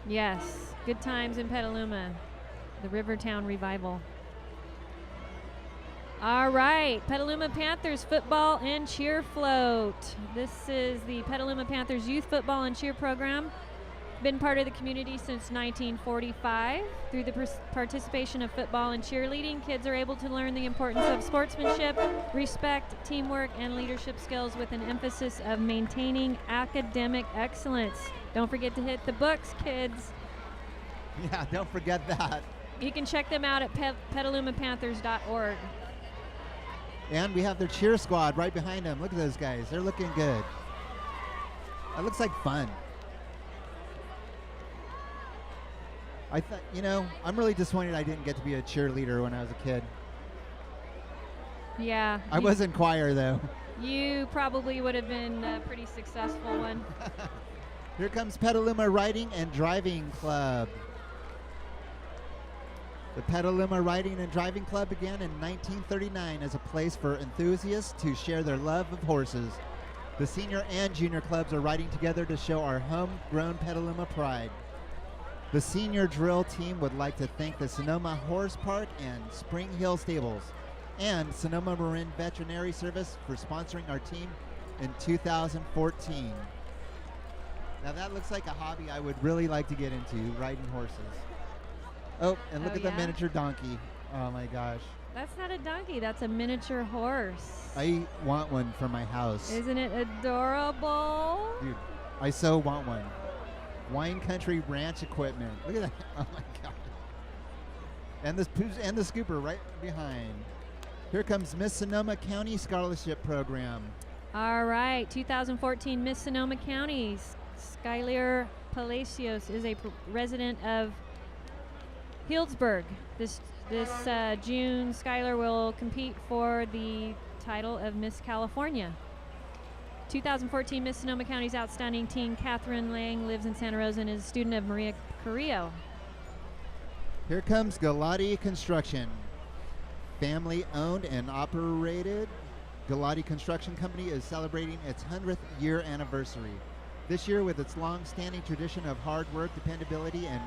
Yes, good times in Petaluma, the Rivertown Revival. All right, Petaluma Panthers football and cheer float. This is the Petaluma Panthers youth football and cheer program. Been part of the community since 1945. Through the participation of football and cheerleading, kids are able to learn the importance of sportsmanship, respect, teamwork, and leadership skills with an emphasis of maintaining academic excellence. Don't forget to hit the books, kids. Yeah, don't forget that. You can check them out at petalumapanthers.org. And we have their cheer squad right behind them. Look at those guys. They're looking good. That looks like fun. I thought, I'm really disappointed I didn't get to be a cheerleader when I was a kid. Yeah. I was in choir, though. You probably would have been a pretty successful one. Here comes Petaluma Riding and Driving Club. The Petaluma Riding and Driving Club began in 1939 as a place for enthusiasts to share their love of horses. The senior and junior clubs are riding together to show our homegrown Petaluma pride. The senior drill team would like to thank the Sonoma Horse Park and Spring Hill Stables and Sonoma Marin Veterinary Service for sponsoring our team in 2014. Now that looks like a hobby I would really like to get into, riding horses. Oh, and look at the miniature donkey. Oh my gosh. That's not a donkey, that's a miniature horse. I want one for my house. Isn't it adorable? Dude, I so want one. Wine Country Ranch equipment. Look at that. Oh my god. And the scooper right behind. Here comes Miss Sonoma County Scholarship Program. All right, 2014 Miss Sonoma County. Skylar Palacios is a resident of Healdsburg. This June, Skylar will compete for the title of Miss California. 2014 Miss Sonoma County's outstanding teen, Catherine Lang, lives in Santa Rosa and is a student of Maria Carrillo. Here comes Galati Construction. Family owned and operated, Galati Construction Company is celebrating its 100th year anniversary. This year, with its long-standing tradition of hard work, dependability, and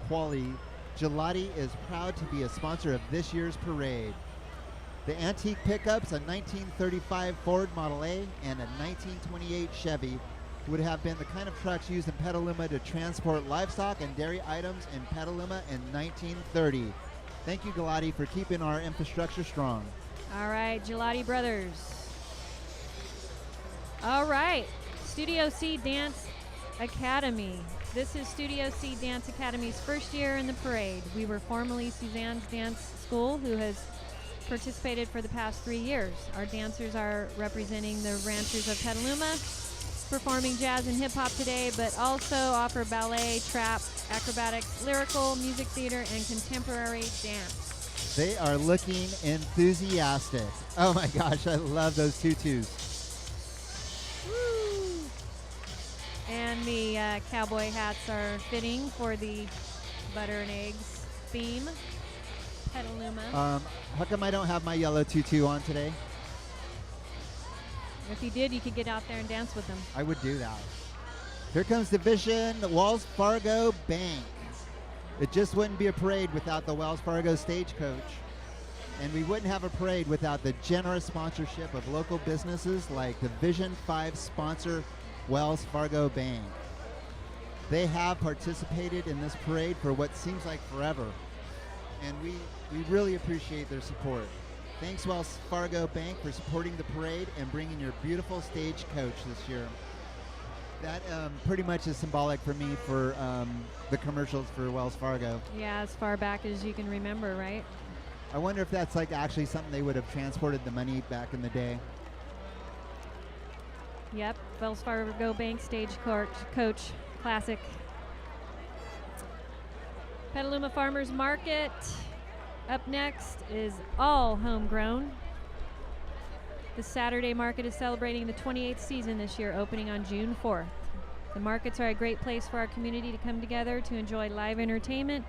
quality, Galati is proud to be a sponsor of this year's parade. The antique pickups, a 1935 Ford Model A and a 1928 Chevy, would have been the kind of trucks used in Petaluma to transport livestock and dairy items in Petaluma in 1930. Thank you, Galati, for keeping our infrastructure strong. All right, Gelati Brothers. All right, Studio C Dance Academy. This is Studio C Dance Academy's first year in the parade. We were formerly Suzanne's Dance School, who has participated for the past 3 years. Our dancers are representing the ranchers of Petaluma, performing jazz and hip-hop today, but also offer ballet, trap, acrobatics, lyrical, music theater, and contemporary dance. They are looking enthusiastic. Oh my gosh, I love those tutus. Woo! And the cowboy hats are fitting for the butter and eggs theme. Petaluma. How come I don't have my yellow tutu on today? If you did, you could get out there and dance with them. I would do that. Here comes Division Wells Fargo Bank. It just wouldn't be a parade without the Wells Fargo Stagecoach. And we wouldn't have a parade without the generous sponsorship of local businesses like Division 5 sponsor Wells Fargo Bank. They have participated in this parade for what seems like forever. And we really appreciate their support. Thanks, Wells Fargo Bank, for supporting the parade and bringing your beautiful stagecoach this year. That pretty much is symbolic for me for the commercials for Wells Fargo. Yeah, as far back as you can remember, right? I wonder if that's like actually something they would have transported the money back in the day. Yep, Wells Fargo Bank Stagecoach Classic. Petaluma Farmers Market. Up next is all homegrown. The Saturday market is celebrating the 28th season this year, opening on June 4th. The markets are a great place for our community to come together to enjoy live entertainment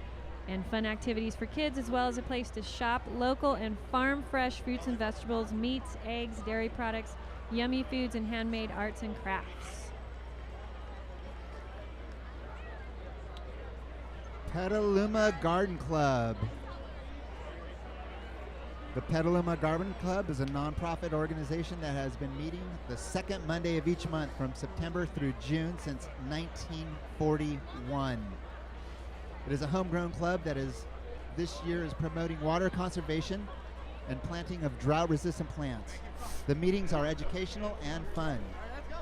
and fun activities for kids, as well as a place to shop local and farm fresh fruits and vegetables, meats, eggs, dairy products, yummy foods, and handmade arts and crafts. Petaluma Garden Club. The Petaluma Garden Club is a nonprofit organization that has been meeting the second Monday of each month from September through June since 1941. It is a homegrown club that this year is promoting water conservation and planting of drought-resistant plants. The meetings are educational and fun.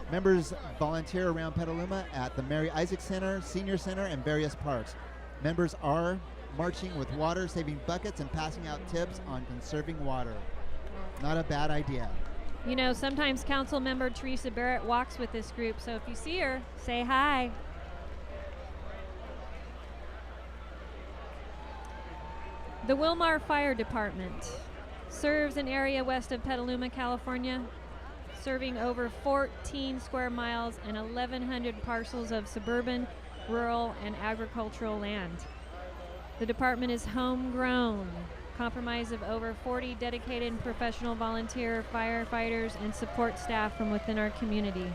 Members volunteer around Petaluma at the Mary Isaac Center, Senior Center, and various parks. Members are marching with water-saving buckets and passing out tips on conserving water. Not a bad idea. You know, sometimes council member Teresa Barrett walks with this group, so if you see her, say hi. The Wilmar Fire Department serves an area west of Petaluma, California, serving over 14 square miles and 1,100 parcels of suburban, rural, and agricultural land. The department is homegrown, comprised of over 40 dedicated and professional volunteer firefighters and support staff from within our community.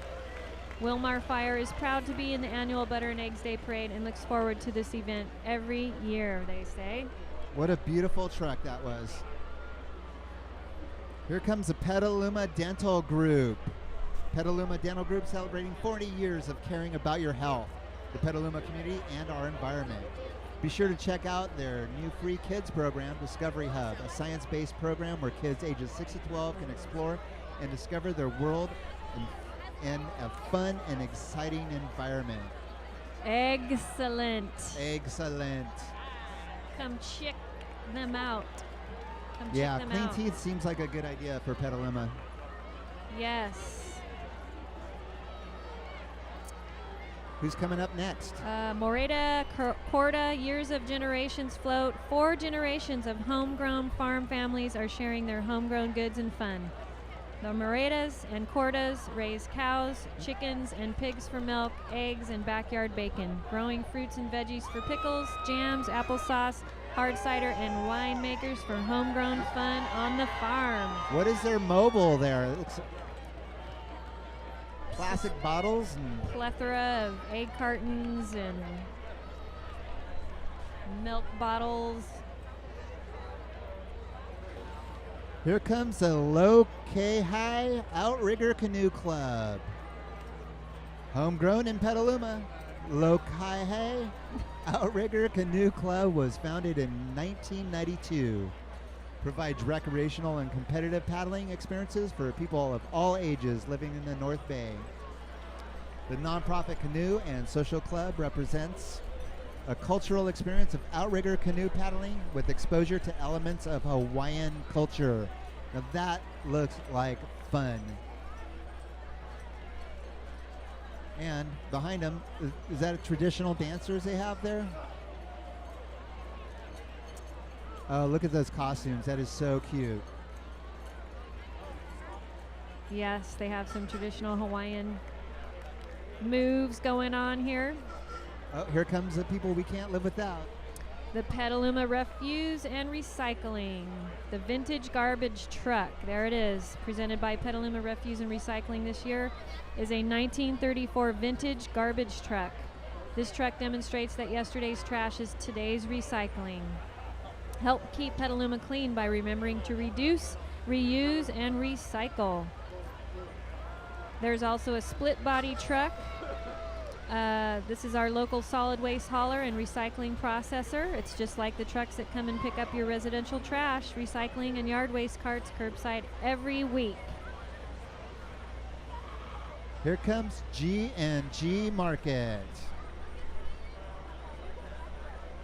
Wilmar Fire is proud to be in the annual Butter and Eggs Day Parade and looks forward to this event every year, they say. What a beautiful truck that was. Here comes the Petaluma Dental Group. Petaluma Dental Group celebrating 40 years of caring about your health, the Petaluma community, and our environment. Be sure to check out their new free kids program, Discovery Hub, a science-based program where kids ages 6 to 12 can explore and discover their world in a fun and exciting environment. Excellent. Excellent. Come check them out. Come Yeah, check them clean out. teeth seems like a good idea for Petaluma. Yes. Who's coming up next? Moreta Corda Years of Generations float. 4 generations of homegrown farm families are sharing their homegrown goods and fun. The Moretas and Cordas raise cows, chickens, and pigs for milk, eggs, and backyard bacon, growing fruits and veggies for pickles, jams, applesauce, hard cider, and winemakers for homegrown fun on the farm. What is their mobile there? It's plastic bottles and Plethora of egg cartons and milk bottles. here comes the Low-K-High Outrigger Canoe Club. Homegrown in Petaluma, Low-K-High Outrigger Canoe Club was founded in 1992. Provides recreational and competitive paddling experiences for people of all ages living in the North Bay. The nonprofit canoe and social club represents a cultural experience of outrigger canoe paddling with exposure to elements of Hawaiian culture. Now that looks like fun. And behind them, is that a traditional dancers they have there? Oh, look at those costumes. That is so cute. Yes, they have some traditional Hawaiian moves going on here. Oh, here comes the people we can't live without. The Petaluma Refuse and Recycling. The vintage garbage truck, there it is, presented by Petaluma Refuse and Recycling this year, is a 1934 vintage garbage truck. This truck demonstrates that yesterday's trash is today's recycling. Help keep Petaluma clean by remembering to reduce, reuse, and recycle. There's also a split body truck. This is our local solid waste hauler and recycling processor. It's just like the trucks that come and pick up your residential trash, recycling, and yard waste carts curbside every week. Here comes G&G Market.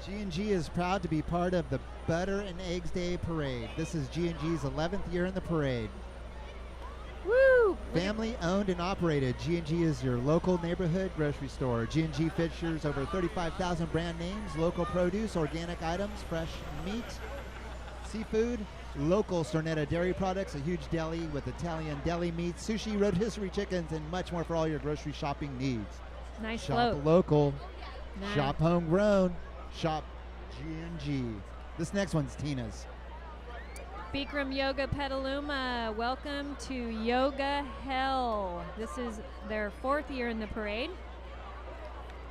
G&G is proud to be part of the Butter and Eggs Day Parade. This is G&G's 11th year in the parade. Woo! Family owned and operated, G&G is your local neighborhood grocery store. G&G features over 35,000 brand names, local produce, organic items, fresh meat, seafood, local Stornetta dairy products, a huge deli with Italian deli meats, sushi, rotisserie chickens, and much more for all your grocery shopping needs. Nice Shop float. local, Nice. shop homegrown, shop G&G. This next one's Tina's. Bikram Yoga Petaluma, welcome to Yoga Hell. This is their 4th year in the parade.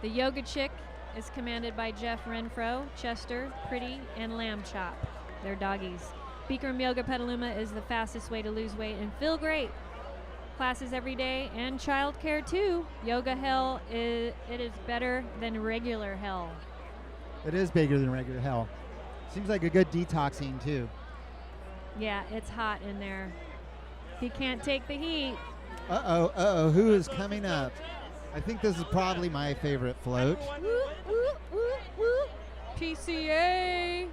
The Yoga Chick is commanded by Jeff Renfro, Chester, Pretty, and Lamb Chop. They're doggies. Bikram Yoga Petaluma is the fastest way to lose weight and feel great. Classes every day and childcare too. Yoga Hell, it is better than regular hell. It is bigger than regular hell. Seems like a good detoxing too. Yeah, it's hot in there. If you can't take the heat, Who is coming up? I think this is probably my favorite float. PCA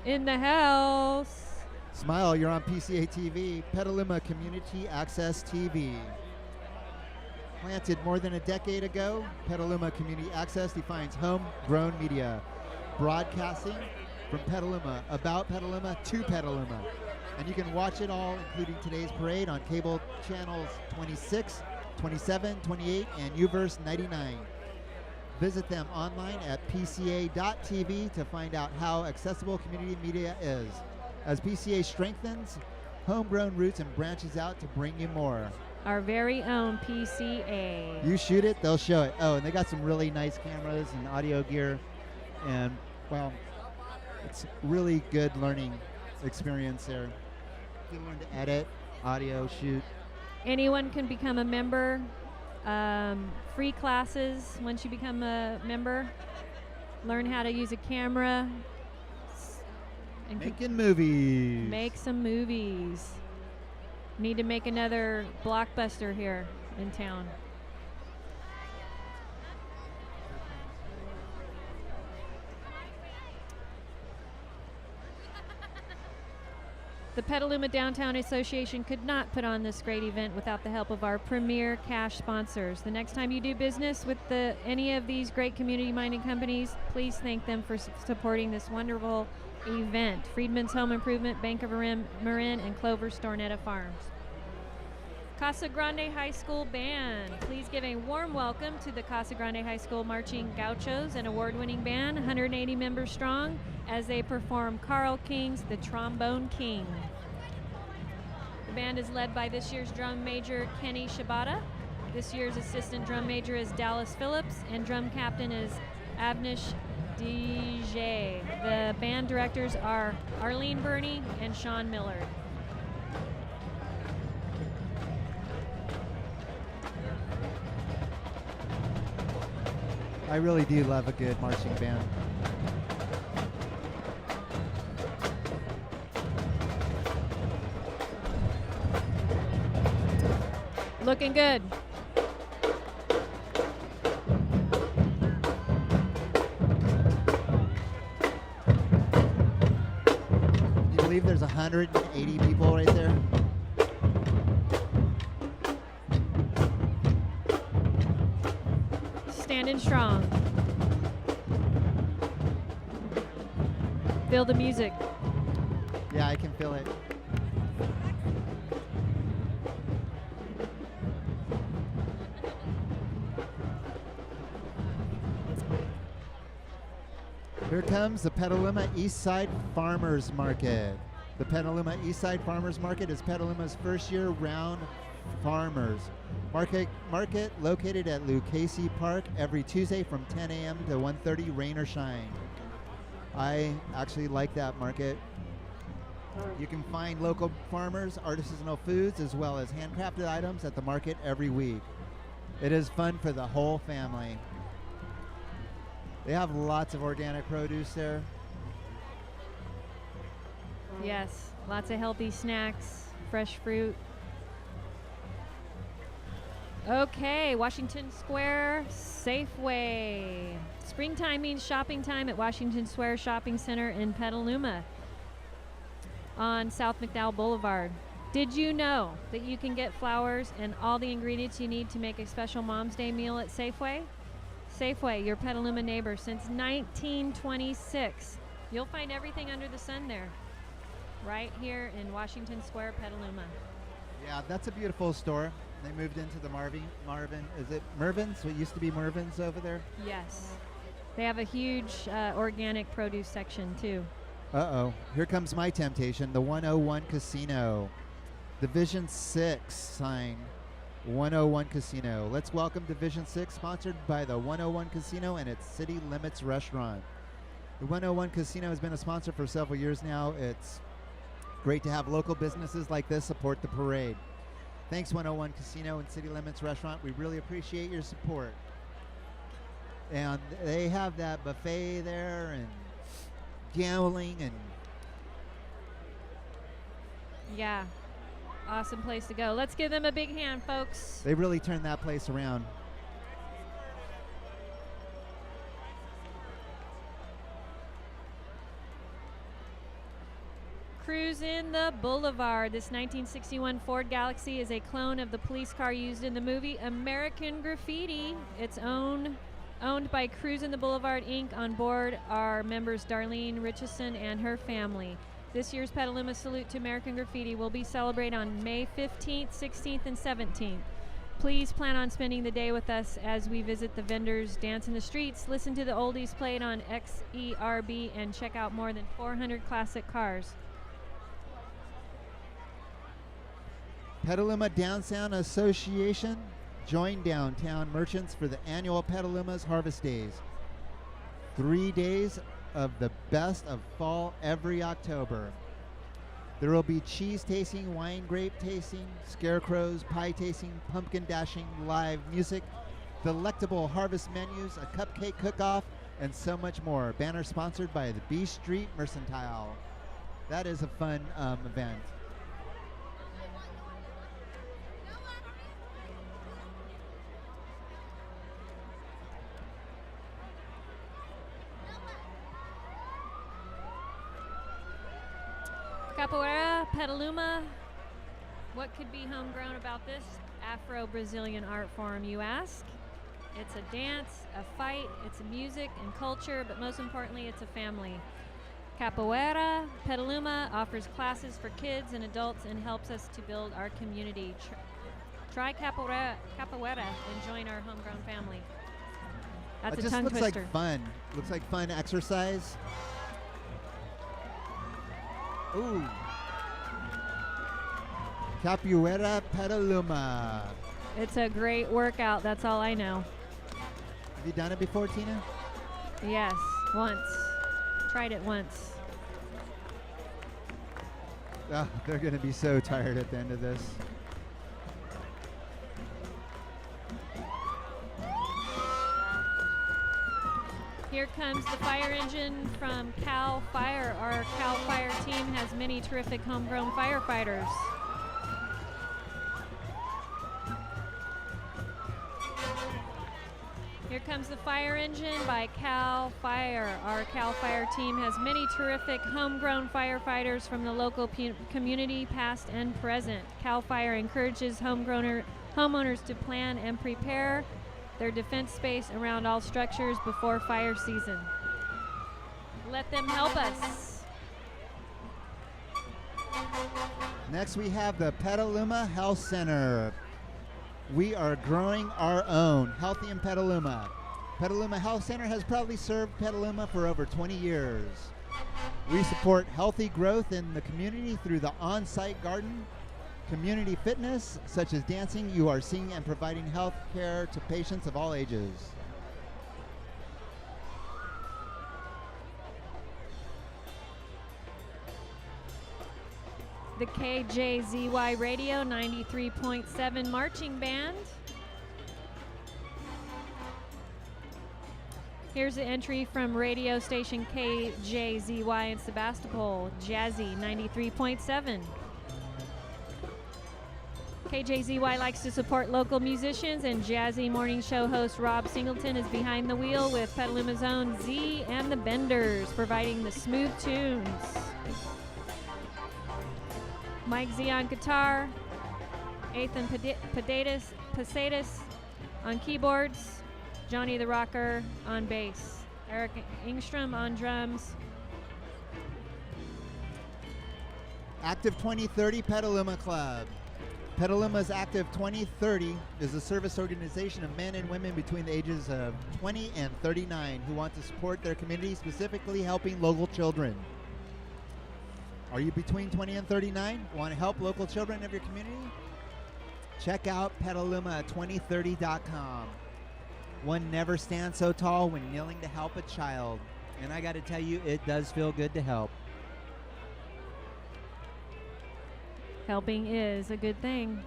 in the house. Smile, you're on PCA TV, Petaluma Community Access TV. Planted more than a decade ago, Petaluma Community Access defines homegrown media, broadcasting from Petaluma, about Petaluma, to Petaluma. And you can watch it all, including today's parade, on cable channels 26, 27, 28, and UVerse 99. Visit them online at pca.tv to find out how accessible community media is, as PCA strengthens homegrown roots and branches out to bring you more. Our very own PCA. You shoot it, they'll show it. Oh, and they got some really nice cameras and audio gear, and well, it's really good learning experience there. You learn to edit, audio, shoot. Anyone can become a member. Free classes once you become a member. Learn how to use a camera. And Making movies. make some movies. Need to make another blockbuster here in town. The Petaluma Downtown Association could not put on this great event without the help of our premier cash sponsors. The next time you do business with any of these great community-minded companies, please thank them for supporting this wonderful event. Freedman's Home Improvement, Bank of Marin, and Clover Stornetta Farms. Casa Grande High School Band. Please give a warm welcome to the Casa Grande High School Marching Gauchos, an award-winning band, 180 members strong, as they perform Carl King's The Trombone King. The band is led by this year's drum major, Kenny Shibata. This year's assistant drum major is Dallas Phillips, and drum captain is Avnish DJ. The band directors are Arlene Burney and Sean Millard. I really do love a good marching band. Looking good. Do you believe there's 180 people right there? Standing strong. Feel the music. Yeah, I can feel it. Here comes the Petaluma Eastside Farmers Market. The Petaluma Eastside Farmers Market is Petaluma's first year-round farmers market located at Lucchese Park every Tuesday from 10 a.m. to 1:30, rain or shine. I actually like that market. You can find local farmers, artisanal foods, as well as handcrafted items at the market every week. It is fun for the whole family. They have lots of organic produce there. Yes, lots of healthy snacks, fresh fruit. Okay, Washington Square Safeway. Springtime means shopping time at Washington Square Shopping Center in Petaluma on South McDowell Boulevard. Did you know that you can get flowers and all the ingredients you need to make a special Mom's Day meal at Safeway? Safeway, your Petaluma neighbor since 1926. You'll find everything under the sun there, right here in Washington Square, Petaluma. Yeah, that's a beautiful store. They moved into the Marvin, is it Mervin's? What used to be Mervin's over there? Yes. They have a huge organic produce section too. Uh-oh. Here comes my temptation, the 101 Casino. Division 6 sign, 101 Casino. Let's welcome Division 6, sponsored by the 101 Casino and its City Limits restaurant. The 101 Casino has been a sponsor for several years now. It's great to have local businesses like this support the parade. Thanks, 101 Casino and City Limits Restaurant. We really appreciate your support. And they have that buffet there and gambling and... Yeah, awesome place to go. Let's give them a big hand, folks. They really turned that place around. Cruise Cruisin' the Boulevard. This 1961 Ford Galaxy is a clone of the police car used in the movie American Graffiti. It's owned by Cruisin' the Boulevard, Inc. On board are members Darlene Richardson and her family. This year's Petaluma Salute to American Graffiti will be celebrated on May 15th, 16th, and 17th. Please plan on spending the day with us as we visit the vendors, dance in the streets, listen to the oldies played on XERB, and check out more than 400 classic cars. Petaluma Downtown Association. Join downtown merchants for the annual Petaluma's Harvest Days. 3 days of the best of fall every October. There will be cheese tasting, wine grape tasting, scarecrows, pie tasting, pumpkin dashing, live music, delectable harvest menus, a cupcake cook-off, and so much more. Banner sponsored by the B Street Mercantile. That is a fun event. Capoeira, Petaluma. What could be homegrown about this Afro-Brazilian art form, you ask? It's a dance, a fight, it's a music and culture, but most importantly, it's a family. Capoeira, Petaluma offers classes for kids and adults and helps us to build our community. Try capoeira and join our homegrown family. That's a tongue looks twister. like fun. Looks like fun exercise. Ooh. Capoeira Petaluma. It's a great workout, that's all I know. Have you done it before, Tina? Yes, once. Tried it once. Oh, they're going to be so tired at the end of this. Here comes the fire engine from Cal Fire. Our Cal Fire team has many terrific homegrown firefighters. Here comes the fire engine by Cal Fire. Our Cal Fire team has many terrific homegrown firefighters from the local community, past and present. Cal Fire encourages homeowners to plan and prepare their defense space around all structures before fire season. Let them help us. Next we have the Petaluma Health Center. We are growing our own. Healthy in Petaluma. Petaluma Health Center has proudly served Petaluma for over 20 years. We support healthy growth in the community through the on-site garden, community fitness, such as dancing, URCing, and providing health care to patients of all ages. The KJZY Radio 93.7 Marching Band. Here's the entry from radio station KJZY in Sebastopol, Jazzy 93.7. KJZY likes to support local musicians, and Jazzy morning show host Rob Singleton is behind the wheel with Petaluma's own Z and the Benders, providing the smooth tunes. Mike Z on guitar, Ethan Pasadis on keyboards, Johnny the Rocker on bass, Eric Ingstrom on drums. Active 2030 Petaluma Club. Petaluma's Active 2030 is a service organization of men and women between the ages of 20 and 39 who want to support their community, specifically helping local children. Are you between 20 and 39? Want to help local children of your community? Check out Petaluma2030.com. One never stands so tall when kneeling to help a child. And I got to tell you, it does feel good to help. Helping is a good thing.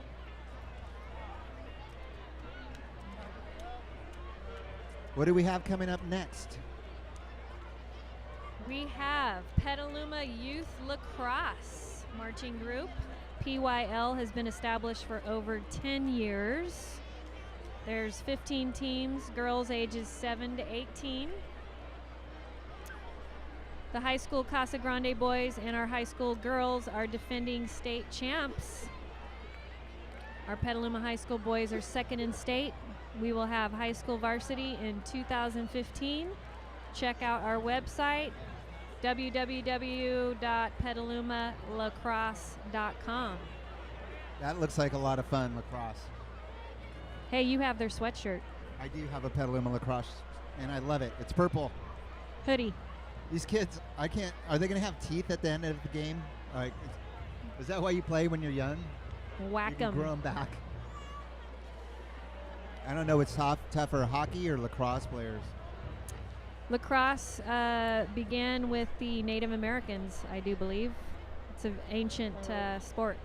What do we have coming up next? We have Petaluma Youth Lacrosse Marching Group. PYL has been established for over 10 years. There's 15 teams, girls ages 7 to 18. The high school Casa Grande boys and our high school girls are defending state champs. Our Petaluma High School boys are second in state. We will have high school varsity in 2015. Check out our website, www.petalumalacrosse.com. That looks like a lot of fun, lacrosse. Hey, you have their sweatshirt. I do have a Petaluma lacrosse, and I love it. It's purple. Hoodie. These kids, are they going to have teeth at the end of the game? Like, is that why you play when you're young? Whack You can 'em. grow them back. I don't know what's tougher, hockey or lacrosse players. Lacrosse began with the Native Americans, I do believe. It's an ancient sport.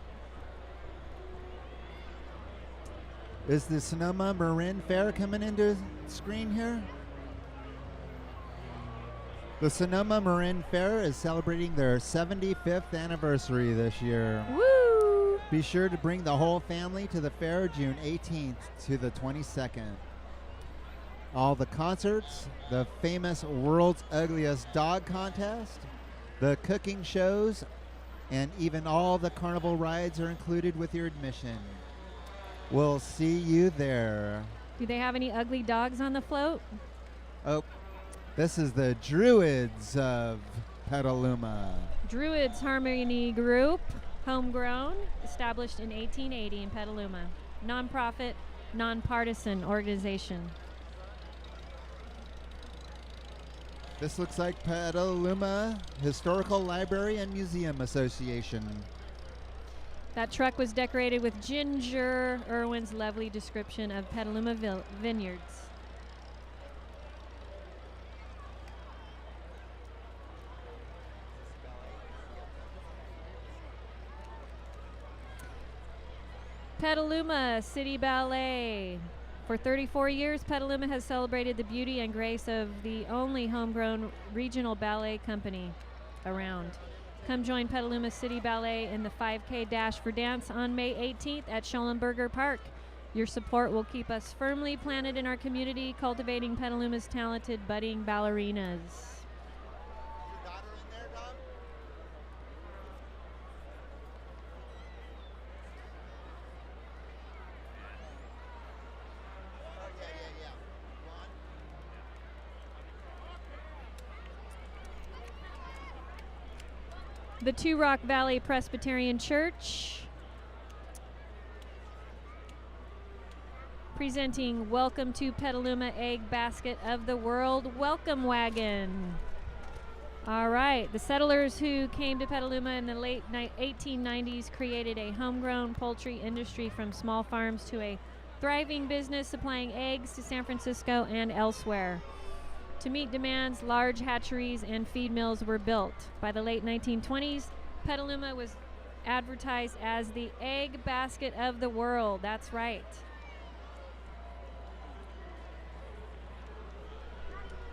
Is the Sonoma Marin Fair coming into screen here? The Sonoma Marin Fair is celebrating their 75th anniversary this year. Woo! Be sure to bring the whole family to the fair June 18th to the 22nd. All the concerts, the famous World's Ugliest Dog contest, the cooking shows, and even all the carnival rides are included with your admission. We'll see you there. Do they have any ugly dogs on the float? Oh, this is the Druids of Petaluma. Druids Harmony Group, homegrown, established in 1880 in Petaluma. Nonprofit, nonpartisan organization. This looks like Petaluma Historical Library and Museum Association. That truck was decorated with Ginger Irwin's lovely description of Petaluma vineyards. Petaluma City Ballet. For 34 years, Petaluma has celebrated the beauty and grace of the only homegrown regional ballet company around. Come join Petaluma City Ballet in the 5K Dash for Dance on May 18th at Schollenberger Park. Your support will keep us firmly planted in our community, cultivating Petaluma's talented budding ballerinas. Your daughter in there, Dom? Oh, yeah. Ron? The Two Rock Valley Presbyterian Church presenting Welcome to Petaluma Egg Basket of the World Welcome Wagon. All right, the settlers who came to Petaluma in the late 1890s created a homegrown poultry industry from small farms to a thriving business supplying eggs to San Francisco and elsewhere. To meet demands, large hatcheries and feed mills were built. By the late 1920s, Petaluma was advertised as the egg basket of the world. That's right.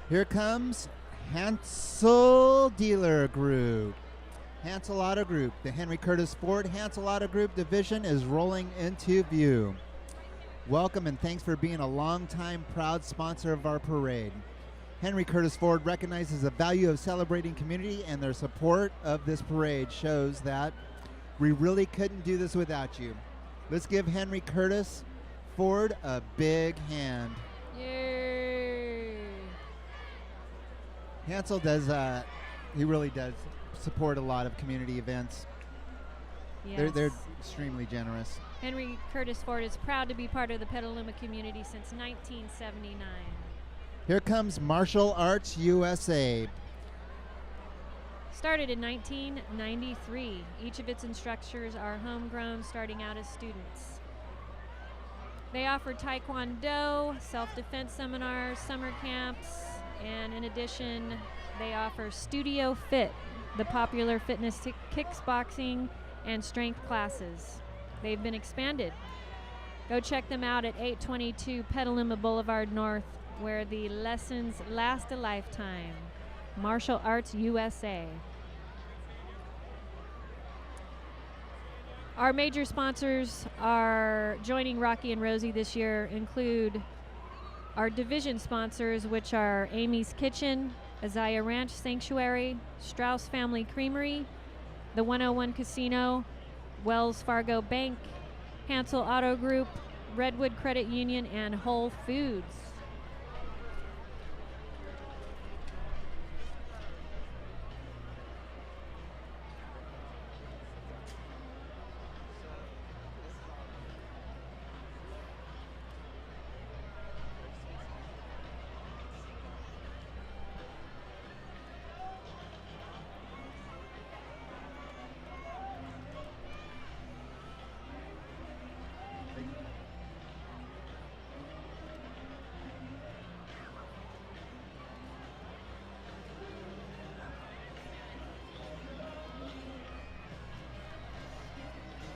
Here comes Hansel Dealer Group. Hansel Auto Group, the Henry Curtis Ford Hansel Auto Group division is rolling into view. Welcome and thanks for being a longtime proud sponsor of our parade. Henry Curtis Ford recognizes the value of celebrating community, and their support of this parade shows that we really couldn't do this without you. Let's give Henry Curtis Ford a big hand. Yay! Hansel does, he really does support a lot of community events. Yes. They're extremely generous. Henry Curtis Ford is proud to be part of the Petaluma community since 1979. Here comes Martial Arts USA. Started in 1993. Each of its instructors are homegrown, starting out as students. They offer Taekwondo, self-defense seminars, summer camps, and in addition, they offer Studio Fit, the popular fitness kickboxing and strength classes. They've been expanded. Go check them out at 822 Petaluma Boulevard North, where the lessons last a lifetime. Martial Arts USA. Our major sponsors are joining Rocky and Rosie this year include our division sponsors, which are Amy's Kitchen, Azaya Ranch Sanctuary, Strauss Family Creamery, the 101 Casino, Wells Fargo Bank, Hansel Auto Group, Redwood Credit Union, and Whole Foods.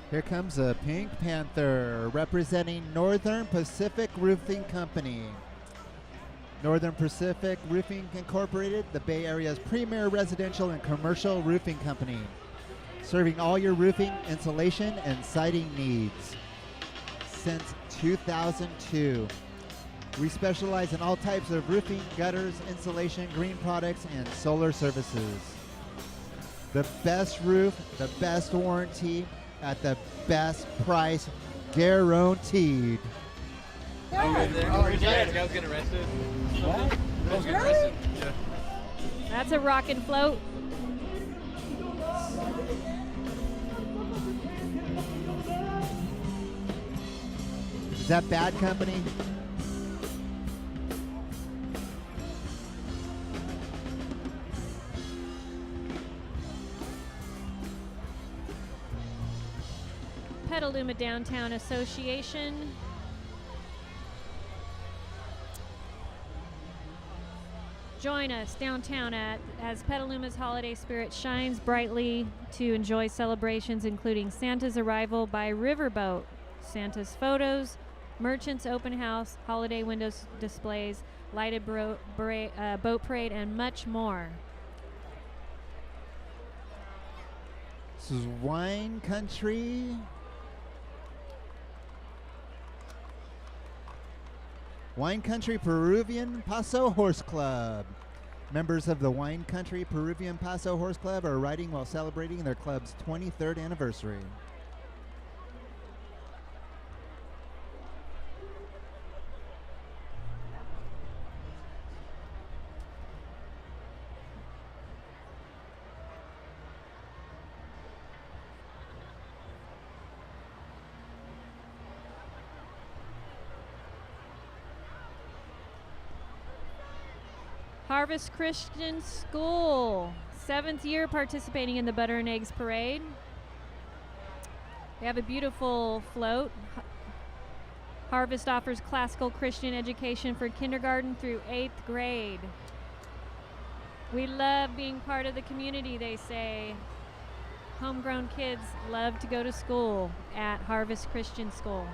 Here comes a Pink Panther representing Northern Pacific Roofing Company. Northern Pacific Roofing Incorporated, the Bay Area's premier residential and commercial roofing company, serving all your roofing, insulation, and siding needs. Since 2002, we specialize in all types of roofing, gutters, insulation, green products, and solar services. The best roof, the best warranty, at the best price, guaranteed. I was getting arrested. What? I was getting arrested. Yeah. That's a rockin' float. Is that Bad Company? Petaluma Downtown Association. Join us downtown as Petaluma's holiday spirit shines brightly to enjoy celebrations including Santa's arrival by riverboat, Santa's photos, merchants open house, holiday windows displays, lighted boat parade, and much more. This is Wine Country. Wine Country Peruvian Paso Horse Club. Members of the Wine Country Peruvian Paso Horse Club are riding while celebrating their club's 23rd anniversary. Harvest Christian School, 7th year participating in the Butter and Eggs Parade. They have a beautiful float. Harvest offers classical Christian education for kindergarten through 8th grade. We love being part of the community, they say. Homegrown kids love to go to school at Harvest Christian School.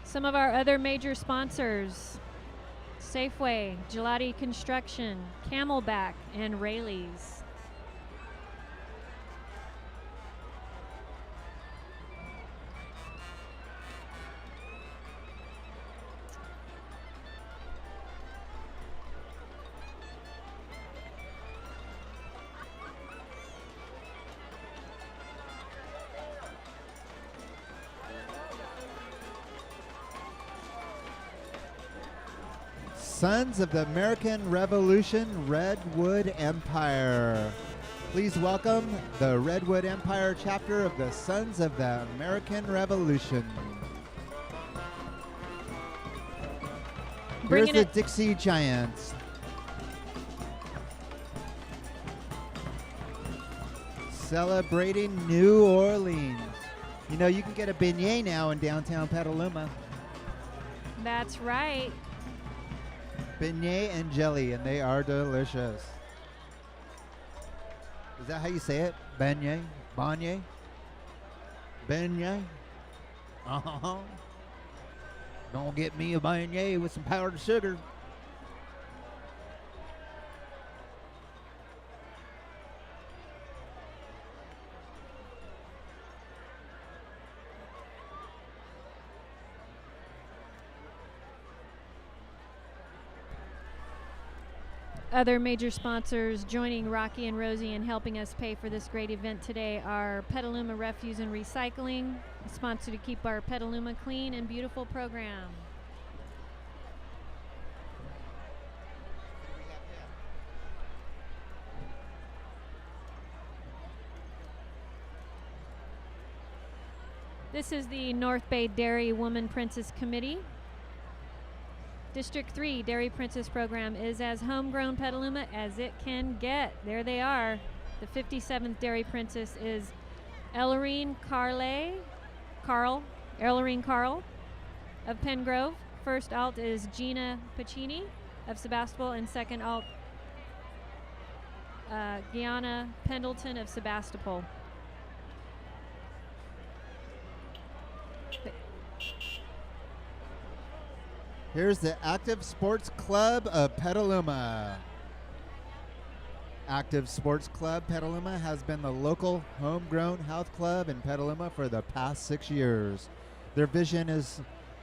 Some of our other major sponsors: Safeway, Gelati Construction, Camelback, and Rayleigh's. Sons of the American Revolution Redwood Empire. Please welcome the Redwood Empire chapter of the Sons of the American Revolution. Here's Bringing the it- Dixie Giants. Celebrating New Orleans. You know, you can get a beignet now in downtown Petaluma. That's right. Beignet and jelly, and they are delicious. Is that how you say it? Beignet? Beignet? Beignet? Uh-huh. Gonna get me a beignet with some powdered sugar. Other major sponsors joining Rocky and Rosie in helping us pay for this great event today are Petaluma Refuse and Recycling, a sponsor to keep our Petaluma clean and beautiful program. This is the North Bay Dairy Woman Princess Committee. District 3 Dairy Princess Program is as homegrown Petaluma as it can get. There they are. The 57th Dairy Princess is Ellerine Carl of Pengrove. First alt is Gina Pacini of Sebastopol, and second alt Gianna Pendleton of Sebastopol. Here's the Active Sports Club of Petaluma. Active Sports Club Petaluma has been the local homegrown health club in Petaluma for the past 6 years. Their vision is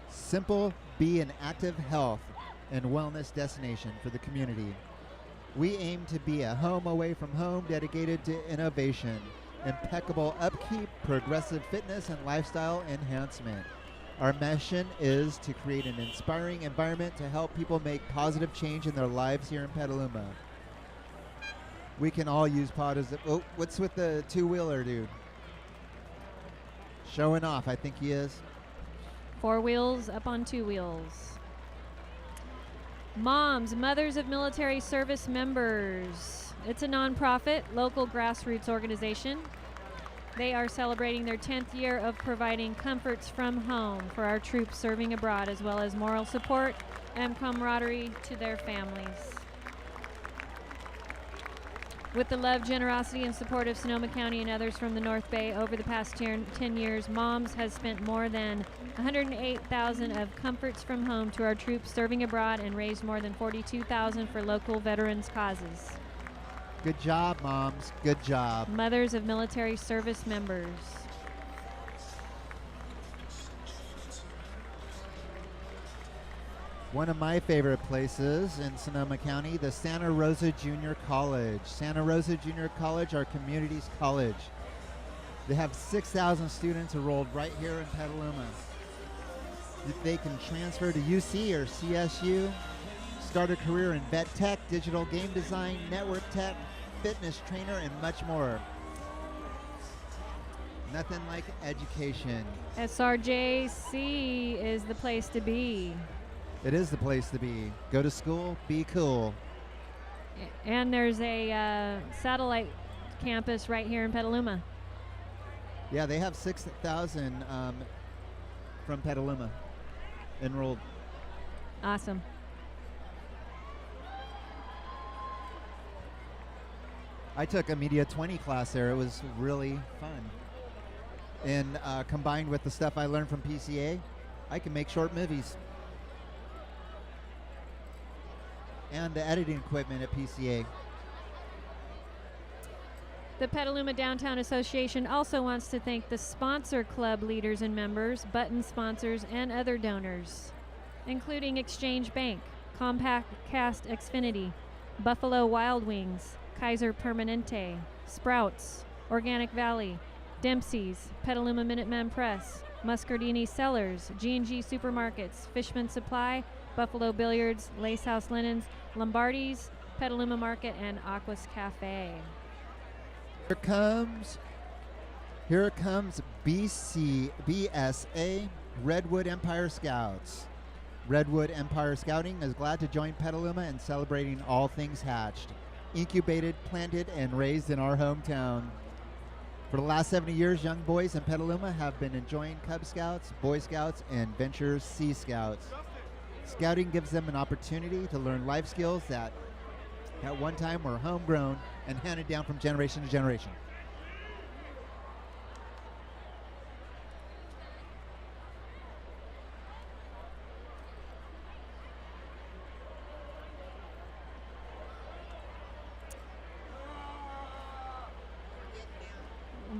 simple: be an active health and wellness destination for the community. We aim to be a home away from home dedicated to innovation, impeccable upkeep, progressive fitness, and lifestyle enhancement. Our mission is to create an inspiring environment to help people make positive change in their lives here in Petaluma. We can all use positive. Oh, what's with the two-wheeler, dude? Showing off, I think he is. 4 wheels up on 2 wheels. Mothers of Military Service Members. It's a nonprofit, local grassroots organization. They are celebrating their 10th year of providing comforts from home for our troops serving abroad, as well as moral support and camaraderie to their families. With the love, generosity, and support of Sonoma County and others from the North Bay over the past 10 years, Moms has spent more than $108,000 of comforts from home to our troops serving abroad and raised more than $42,000 for local veterans causes. Good job, moms. Good job. Mothers of Military Service Members. One of my favorite places in Sonoma County, the Santa Rosa Junior College. Santa Rosa Junior College, our community's college. They have 6,000 students enrolled right here in Petaluma. They can transfer to UC or CSU, start a career in vet tech, digital game design, network tech, fitness trainer, and much more. Nothing like education. SRJC is the place to be. It is the place to be. Go to school, be cool. And there's a satellite campus right here in Petaluma. Yeah, they have 6,000 from Petaluma enrolled. Awesome. I took a Media 20 class there. It was really fun. And combined with the stuff I learned from PCA, I can make short movies. And the editing equipment at PCA. The Petaluma Downtown Association also wants to thank the sponsor club leaders and members, button sponsors, and other donors, including Exchange Bank, Comcast Xfinity, Buffalo Wild Wings, Kaiser Permanente, Sprouts, Organic Valley, Dempsey's, Petaluma Minuteman Press, Muscardini Cellars, G&G Supermarkets, Fishman Supply, Buffalo Billiards, Lace House Linens, Lombardi's, Petaluma Market, and Aquas Cafe. Here comes BSA, Redwood Empire Scouts. Redwood Empire Scouting is glad to join Petaluma in celebrating all things hatched, incubated, planted, and raised in our hometown. For the last 70 years, young boys in Petaluma have been enjoying Cub Scouts, Boy Scouts, and Venture Sea Scouts. Scouting gives them an opportunity to learn life skills that at one time were homegrown and handed down from generation to generation.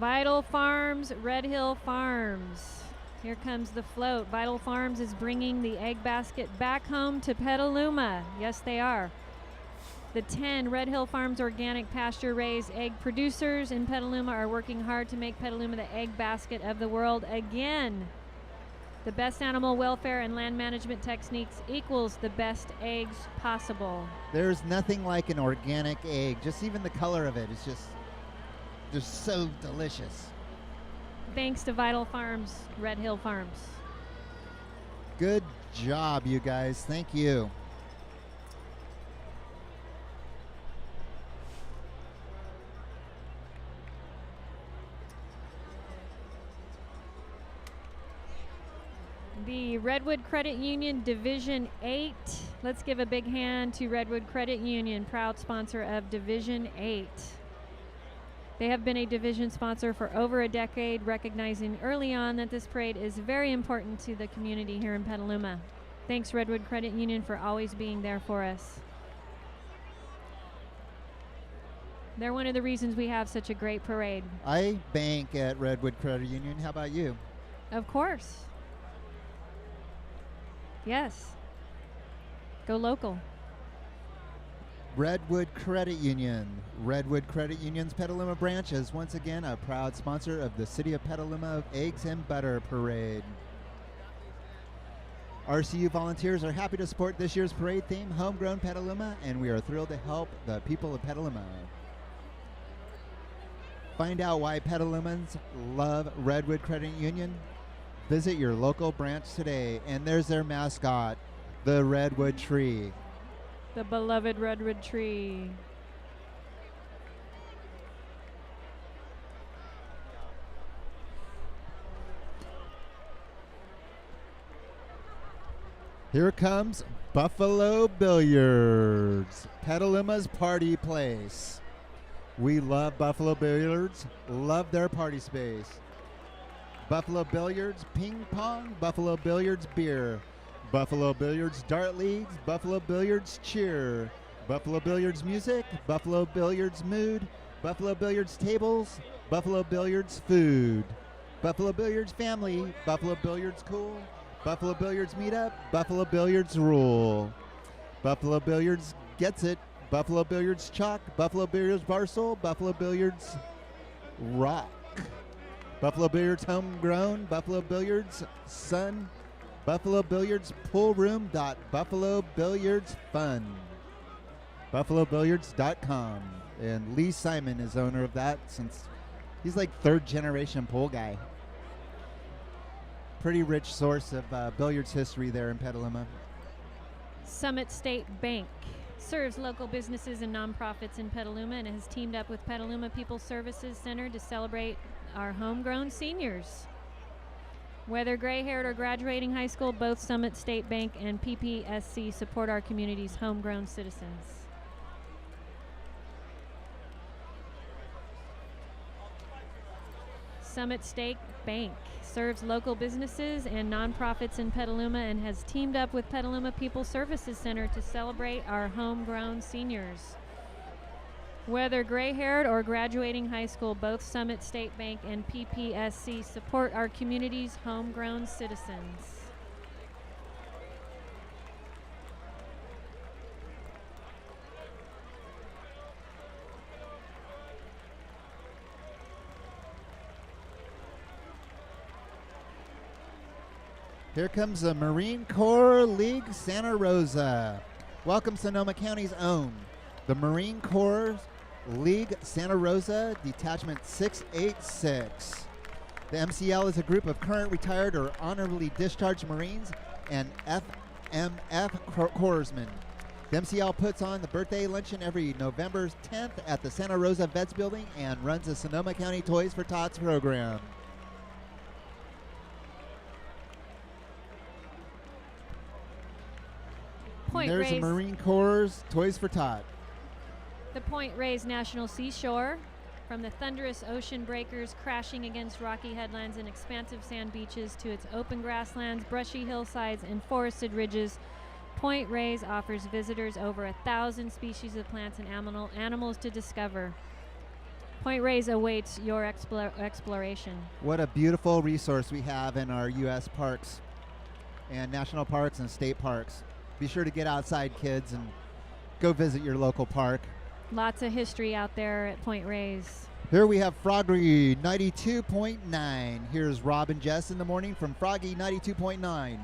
Vital Farms, Red Hill Farms. Here comes the float. Vital Farms is bringing the egg basket back home to Petaluma. Yes, they are. The 10 Red Hill Farms organic pasture-raised egg producers in Petaluma are working hard to make Petaluma the egg basket of the world again. The best animal welfare and land management techniques equals the best eggs possible. There's nothing like an organic egg. Just even the color of it is just so delicious. Thanks to Vital Farms, Red Hill Farms. Good job, you guys. Thank you. The Redwood Credit Union Division 8. Let's give a big hand to Redwood Credit Union, proud sponsor of Division 8. They have been a division sponsor for over a decade, recognizing early on that this parade is very important to the community here in Petaluma. Thanks, Redwood Credit Union, for always being there for us. They're one of the reasons we have such a great parade. I bank at Redwood Credit Union. How about you? Of course. Yes. Go local. Redwood Credit Union. Redwood Credit Union's Petaluma branch is once again a proud sponsor of the City of Petaluma Eggs and Butter Parade. RCU volunteers are happy to support this year's parade theme, Homegrown Petaluma, and we are thrilled to help the people of Petaluma. Find out why Petalumans love Redwood Credit Union. Visit your local branch today, and there's their mascot, the Redwood Tree. The beloved redwood tree. Here comes Buffalo Billiards, Petaluma's party place. We love Buffalo Billiards, love their party space. Buffalo Billiards ping pong, Buffalo Billiards beer, Buffalo Billiards dart leagues, Buffalo Billiards cheer, Buffalo Billiards music, Buffalo Billiards mood, Buffalo Billiards tables, Buffalo Billiards food, Buffalo Billiards family, Buffalo Billiards cool, Buffalo Billiards meetup, Buffalo Billiards rule, Buffalo Billiards gets it, Buffalo Billiards chalk, Buffalo Billiards Barstool, Buffalo Billiards rock, Buffalo Billiards homegrown, Buffalo Billiards sun, Buffalo Billiards pool room. Buffalo Billiards fun. BuffaloBilliards.com. And Lee Simon is owner of that since he's like third generation pool guy. Pretty rich source of billiards history there in Petaluma. Summit State Bank serves local businesses and nonprofits in Petaluma and has teamed up with Petaluma People Services Center to celebrate our homegrown seniors. Whether gray-haired or graduating high school, both Summit State Bank and PPSC support our community's homegrown citizens. Summit State Bank serves local businesses and nonprofits in Petaluma and has teamed up with Petaluma People Services Center to celebrate our homegrown seniors. Whether gray-haired or graduating high school, both Summit State Bank and PPSC support our community's homegrown citizens. Here comes the Marine Corps League Santa Rosa. Welcome Sonoma County's own, the Marine Corps League Santa Rosa Detachment 686. The MCL is a group of current retired or honorably discharged Marines and FMF corpsmen. The MCL puts on the birthday luncheon every November 10th at the Santa Rosa Vets Building and runs a Sonoma County Toys for Tots program. There's a Marine Corps Toys for Tot. The Point Reyes National Seashore, from the thunderous ocean breakers crashing against rocky headlands and expansive sand beaches to its open grasslands, brushy hillsides, and forested ridges, Point Reyes offers visitors over 1,000 species of plants and animals to discover. Point Reyes awaits your exploration. What a beautiful resource we have in our U.S. parks and national parks and state parks. Be sure to get outside, kids, and go visit your local park. Lots of history out there at Point Reyes. Here we have Froggy 92.9. Here's Rob and Jess in the morning from Froggy 92.9.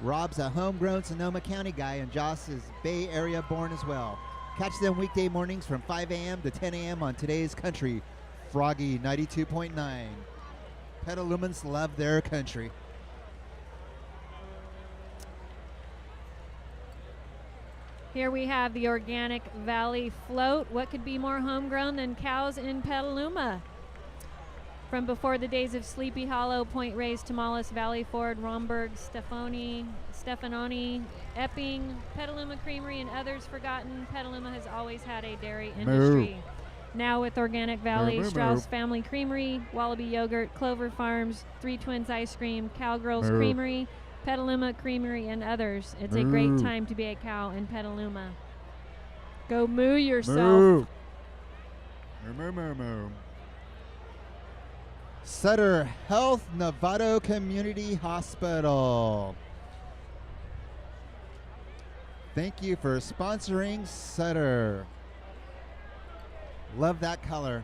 Rob's a homegrown Sonoma County guy, and Joss is Bay Area born as well. Catch them weekday mornings from 5 a.m. to 10 a.m. on Today's Country, Froggy 92.9. Petalumans love their country. Here we have the Organic Valley Float. What could be more homegrown than cows in Petaluma? From before the days of Sleepy Hollow, Point Reyes, Tamales, Valley Ford, Romberg, Stefanoni, Epping, Petaluma Creamery, and others forgotten, Petaluma has always had a dairy industry. Now with Organic Valley, Strauss Family Creamery, Wallaby Yogurt, Clover Farms, Three Twins Ice Cream, Cowgirls Creamery, Petaluma Creamery, and others. It's a great time to be a cow in Petaluma. Go moo yourself. Moo. Sutter Health Novato Community Hospital. Thank you for sponsoring Sutter. Love that color.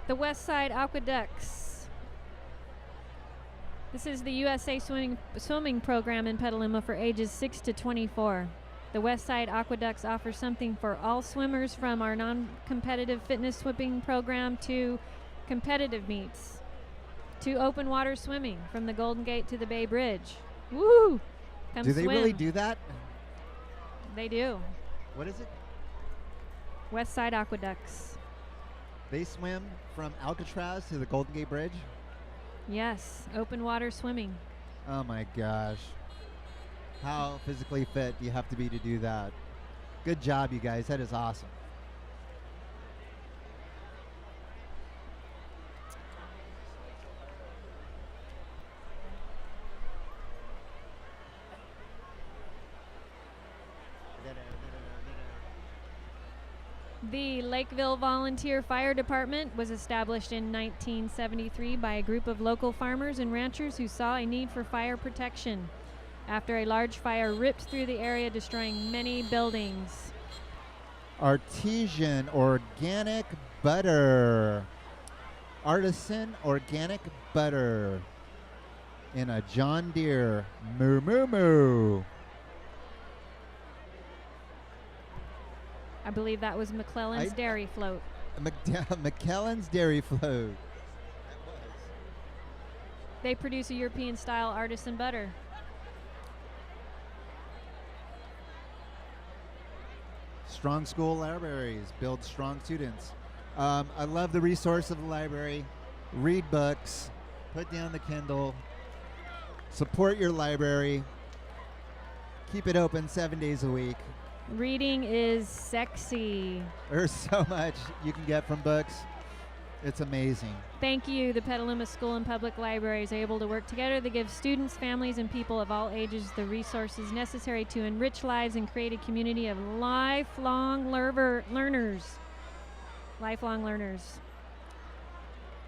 The West Side Aqueducts. This is the USA swimming program in Petaluma for ages 6 to 24. The West Side Aqueducts offer something for all swimmers, from our non-competitive fitness swimming program to competitive meets, to open water swimming from the Golden Gate to the Bay Bridge. Woo! Come Do they swim. really do that? They do. What is it? West Side Aqueducts. They swim from Alcatraz to the Golden Gate Bridge? Yes, open water swimming. Oh my gosh. How physically fit do you have to be to do that? Good job, you guys. That is awesome. The Lakeville Volunteer Fire Department was established in 1973 by a group of local farmers and ranchers who saw a need for fire protection after a large fire ripped through the area, destroying many buildings. Artesian organic butter. Artisan organic butter in a John Deere. Moo moo moo. I believe that was McClellan's Dairy Float. McKellen's Dairy Float. They produce a European-style artisan butter. Strong School Libraries build strong students. I love the resource of the library. Read books. Put down the Kindle. Support your library. Keep it open 7 days a week. Reading is sexy. There's so much you can get from books. It's amazing. Thank you. The Petaluma School and Public Libraries are able to work together to give students, families, and people of all ages the resources necessary to enrich lives and create a community of lifelong learners. Lifelong learners.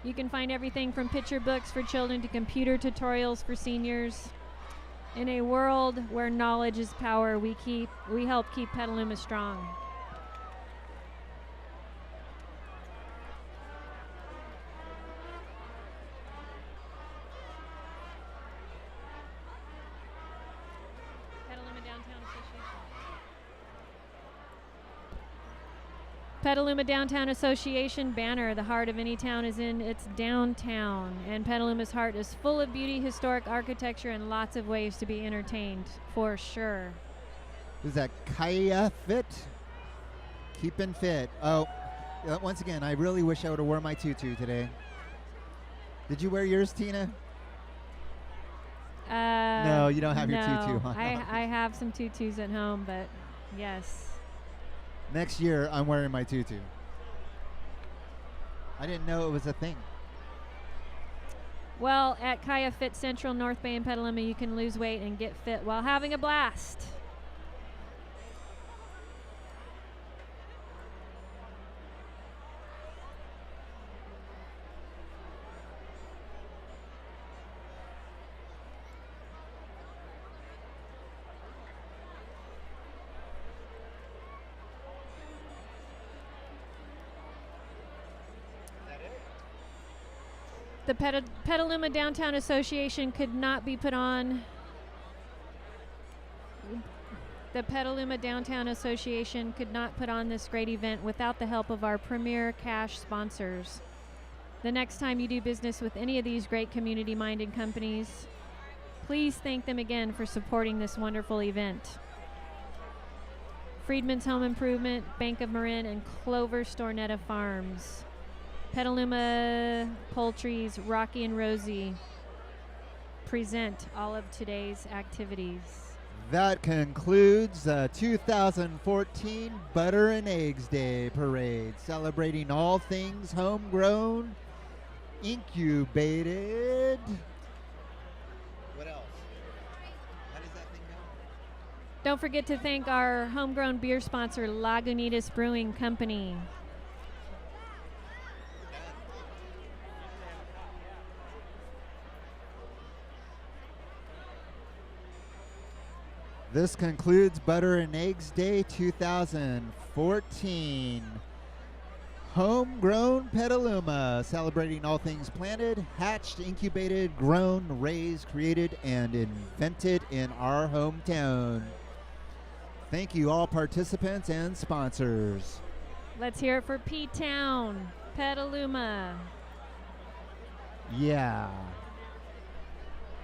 You can find everything from picture books for children to computer tutorials for seniors. In a world where knowledge is power, we help keep Petaluma strong. Petaluma Downtown Association banner. The heart of any town is in its downtown, and Petaluma's heart is full of beauty, historic architecture, and lots of ways to be entertained, for sure. Is that Kaya Fit? Keeping fit. Oh, once again, I really wish I would have worn my tutu today. Did you wear yours, Tina? No, you don't have your tutu on. I have some tutus at home, but yes. Next year, I'm wearing my tutu. I didn't know it was a thing. Well, at Kaya Fit Central, North Bay, and Petaluma, you can lose weight and get fit while having a blast. The Petaluma Downtown Association could not be put on. The Petaluma Downtown Association could not put on this great event without the help of our premier cash sponsors. The next time you do business with any of these great community-minded companies, please thank them again for supporting this wonderful event. Freedman's Home Improvement, Bank of Marin, and Clover Stornetta Farms. Petaluma Poultry's Rocky and Rosie present all of today's activities. That concludes the 2014 Butter and Eggs Day Parade, celebrating all things homegrown, incubated. What else? How does that thing go? Don't forget to thank our homegrown beer sponsor, Lagunitas Brewing Company. This concludes Butter and Eggs Day 2014. Homegrown Petaluma, celebrating all things planted, hatched, incubated, grown, raised, created, and invented in our hometown. Thank you all participants and sponsors. Let's hear it for P-Town, Petaluma. Yeah.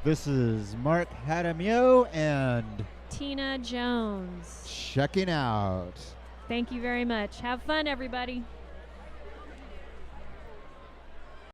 This is Mark Hadamio and Tina Jones. checking out. Thank you very much. Have fun, everybody.